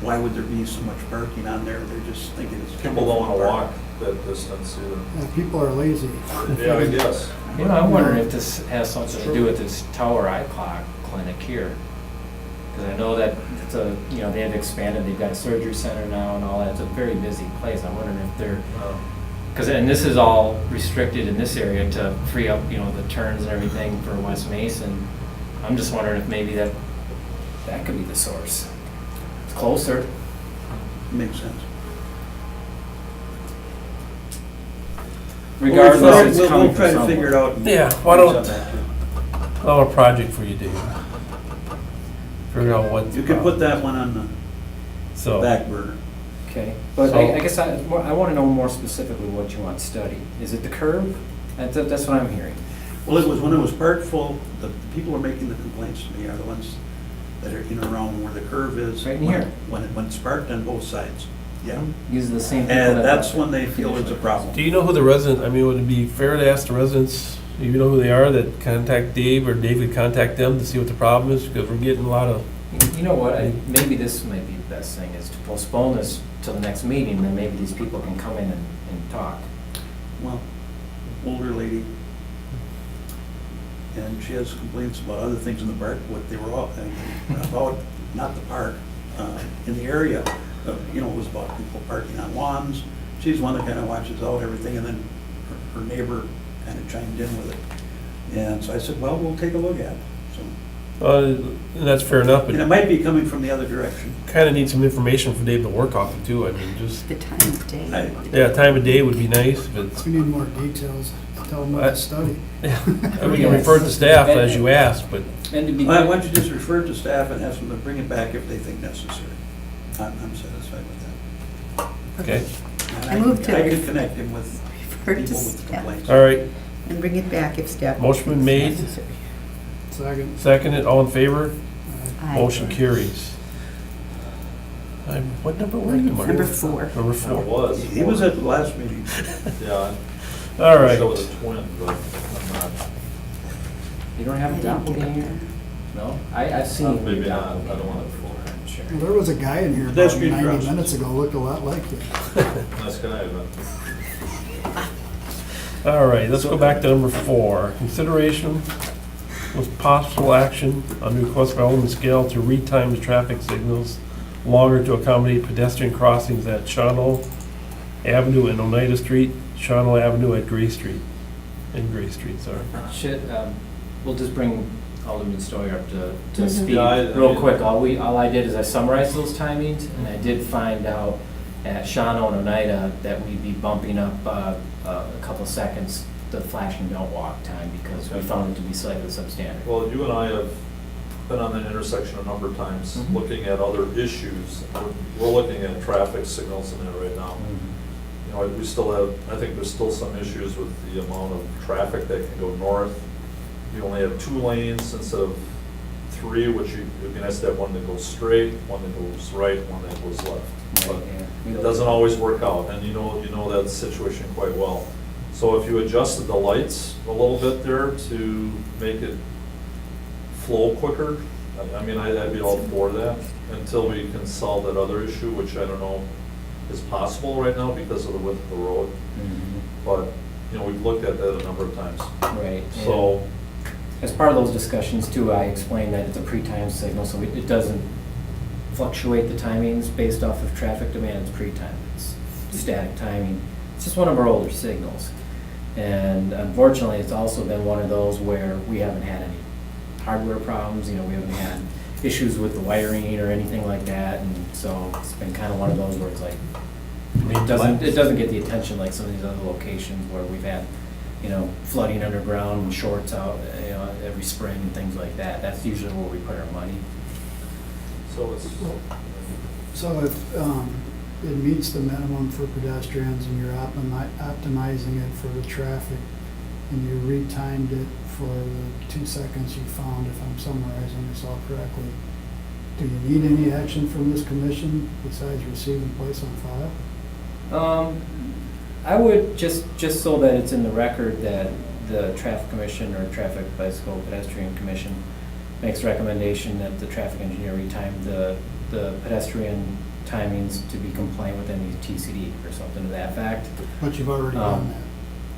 why would there be so much parking on there? They're just thinking it's. coming people don't from wanna the park. walk that distance either. people are lazy. Yeah, I guess. You know, I'm wondering if this has something to do with this Tower Eye Clinic here. Because I know that it's a, you know, they've expanded, they've got a surgery center now and all that. It's a very busy place. I'm wondering if they're, because, and this is all restricted in this area to free up, you know, the turns and everything for West Mason. I'm just wondering if maybe that could be the source. It's closer. Makes sense. Regardless, it's We'll coming try from to figure it somewhere. out. and Yeah, why don't- reach out back to you. I'll have a project for you, Dave. Figure out what. You can put that one on the So, back burner. Okay, but So- I guess I want to know more specifically what you want studied. Is it the curb? That's what I'm hearing. Well, it was, when it was parked full, the people who are making the complaints to me are the ones that are in and around where the curve is. Right in here. When it's parked on both sides, yeah. Use the same people. And that- that's when they feel it's a problem. do you know who the resident, I mean, would it be fair to ask the residents, you know who they are, that contact Dave, or Dave would contact them to see what the problem is? Because we're getting a lot of, You know what, maybe this might be the best thing, is to postpone this till the next meeting, then maybe these people can come in and talk. Well, older lady, and she has complaints about other things in the park, what they were all, about, not the park, in the area. You know, it was about people parking on lawns. She's one that kind of watches out everything, and then her neighbor kind of chimed in with it. And so I said, well, we'll take a look at it. So, and that's fair enough, and it but might be coming from the other direction. kind of need some information for Dave to work off of too. I mean, just, The time of day. yeah, time of day would be nice, if it's, We need more details. Tell them what to study. and we can refer to staff as you asked, but And to be, Why don't you just refer to staff and ask them to bring it back if they think necessary? I'm satisfied with that. okay, And I move to I could connect him with Refer to people with staff complaints. all right. and bring it back if staff. Motion been thinks made. necessary. Second. Seconded, all in favor? Aye. Motion carries. What number were you, Marty? Number 4. Number It 4. was. He was at the last meeting. Yeah. All I right. wish I was a twin, but I'm not. you don't have a I didn't get up doppelganger? there. No? I've seen Maybe you not. I don't doppelganger want it. before, I'm sure. Well, there was a guy in here about Pedestrian 90 crossings. minutes ago, looked a lot like you. Nice guy, but. All right, let's go back to number 4. Consideration with possible action on the request by Alderman Scale to retime the traffic signals longer to accommodate pedestrian crossings at Shawano Avenue and Oneida Street, Shawano Avenue at Gray Street, and Gray Street, sorry. We'll just bring Alderman Stoyer up to Mhm. speed Yeah, I real mean- quick. All I did is I summarized those timings, and I did find out at Shawano and Oneida that we'd be bumping up a couple seconds the flashing don't walk time, because we found it to be slightly substandard. Well, you and I have been on that intersection a number of times, Mhm. looking at other issues. We're looking at traffic signals in there right now. You know, we still have, I think there's still some issues with the amount of traffic that can go north. You only have 2 lanes instead of 3, which it'd be nice to have one that goes straight, one that goes right, one that goes left. But it doesn't always work out, and you know that situation quite well. So if you adjusted the lights a little bit there to make it flow quicker, I mean, I'd be all for that, until we can solve that other issue, which I don't know is possible right now because of the width of the road. But, you know, we've looked at that a number of times. Right. So, As part of those discussions too, I explained that it's a pre-timed signal, so it doesn't fluctuate the timings based off of traffic demand, it's pre-timed, it's static timing. It's just one of our older signals. And unfortunately, it's also been one of those where we haven't had any hardware problems, you know, we haven't had issues with the wiring or anything like that, and so it's been kind of one of those where it's like, it doesn't get the attention like some of these other locations where we've had, you know, flooding underground and shorts out, you know, every spring and things like that. That's usually where we put our money. so it's, So if it meets the minimum for pedestrians and you're optimizing it for the traffic and you retimed it for the 2 seconds you found, if I'm summarizing this all correctly. Do you need any action from this commission besides receive and place on file? I would, just so that it's in the record, that the traffic commission or traffic bicycle pedestrian commission makes recommendation that the traffic engineer retime the pedestrian timings to be compliant with any TCD or something to that fact. But you've already done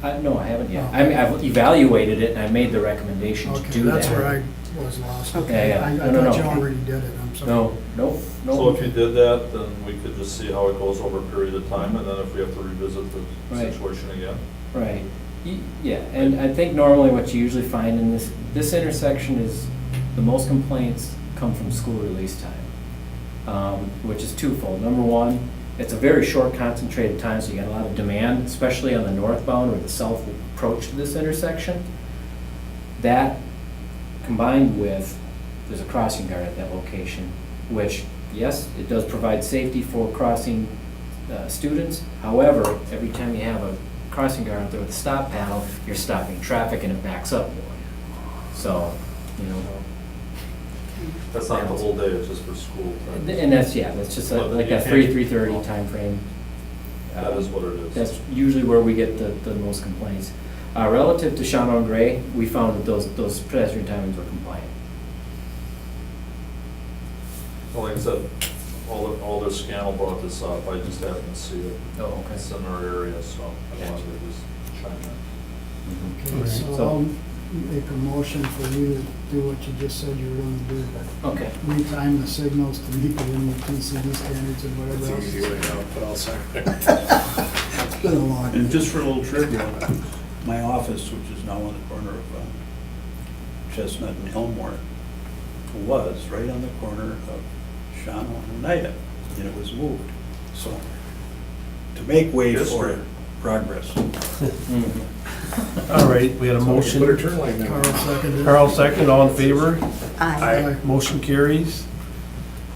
that. No, I haven't yet. Oh. I mean, I've evaluated it and I made the recommendation to Okay, do that. that's where I was lost. Yeah, Okay, yeah. I No, thought you no. already did it, I'm sorry. No, nope, So nope. if you did that, then we could just see how it goes over a period of time, and then if we have to revisit the Right. situation again. Right. Yeah, and I think normally what you usually find in this intersection is the most complaints come from school release time, which is twofold. Number one, it's a very short concentrated time, so you got a lot of demand, especially on the northbound or the south approach to this intersection. That combined with, there's a crossing guard at that location, which, yes, it does provide safety for crossing students. However, every time you have a crossing guard out there with a stop paddle, you're stopping traffic and it backs up more. So, you know. That's not the whole day, it's just for school time. And that's just But like you a can't- 3:30 timeframe. That is what it is. That's usually where we get the most complaints. Relative to Shauna and Gray, we found that those pedestrian timings were compliant. Well, like I said, Alder Scannell brought this up, I just happened to see it. Oh, okay. It's in our area, so I wanted to just chime in. Okay, so So- I'll make a motion for you to do what you just said you were gonna do. Okay. Retime the signals to meet the TCD standards and whatever else. It's easy way out, but I'll second it. It's been a long. And just for a little trivia, my office, which is now on the corner of Chestnut and Elmore, was right on the corner of Shawano and Oneida, and it was moved. So, to make way for History. progress. All right, we had a Put a motion. turn lane in. Carl seconded. Carl second, all in favor? Aye. Motion carries.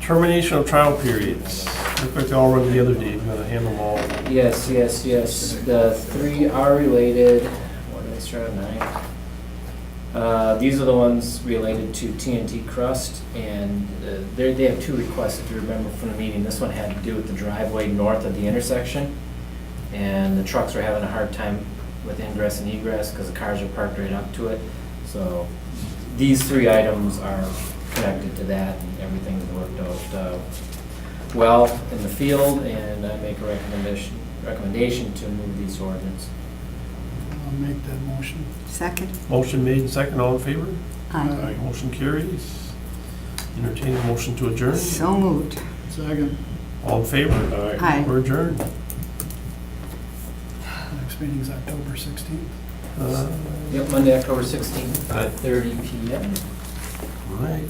Termination of trial periods. Look like they all run the other day. We're gonna handle them all. Yes. The three are related. What did I start on 9? These are the ones related to TNT Crust, and they have two requests, if you remember from the meeting. This one had to do with the driveway north of the intersection, and the trucks were having a hard time with ingress and egress because the cars are parked right up to it. So these three items are connected to that, and everything's worked out well in the field, and I make a recommendation to move these ordinance. I'll make that motion. Second? Motion made and second, all in favor? Aye. Motion carries. Entertain a motion to adjourn. So moved. Second. All in favor? Aye. We're adjourned. Next meeting's October 16th. Uh, Yep, Monday, October 16th, Aye. 5:30 PM. All right.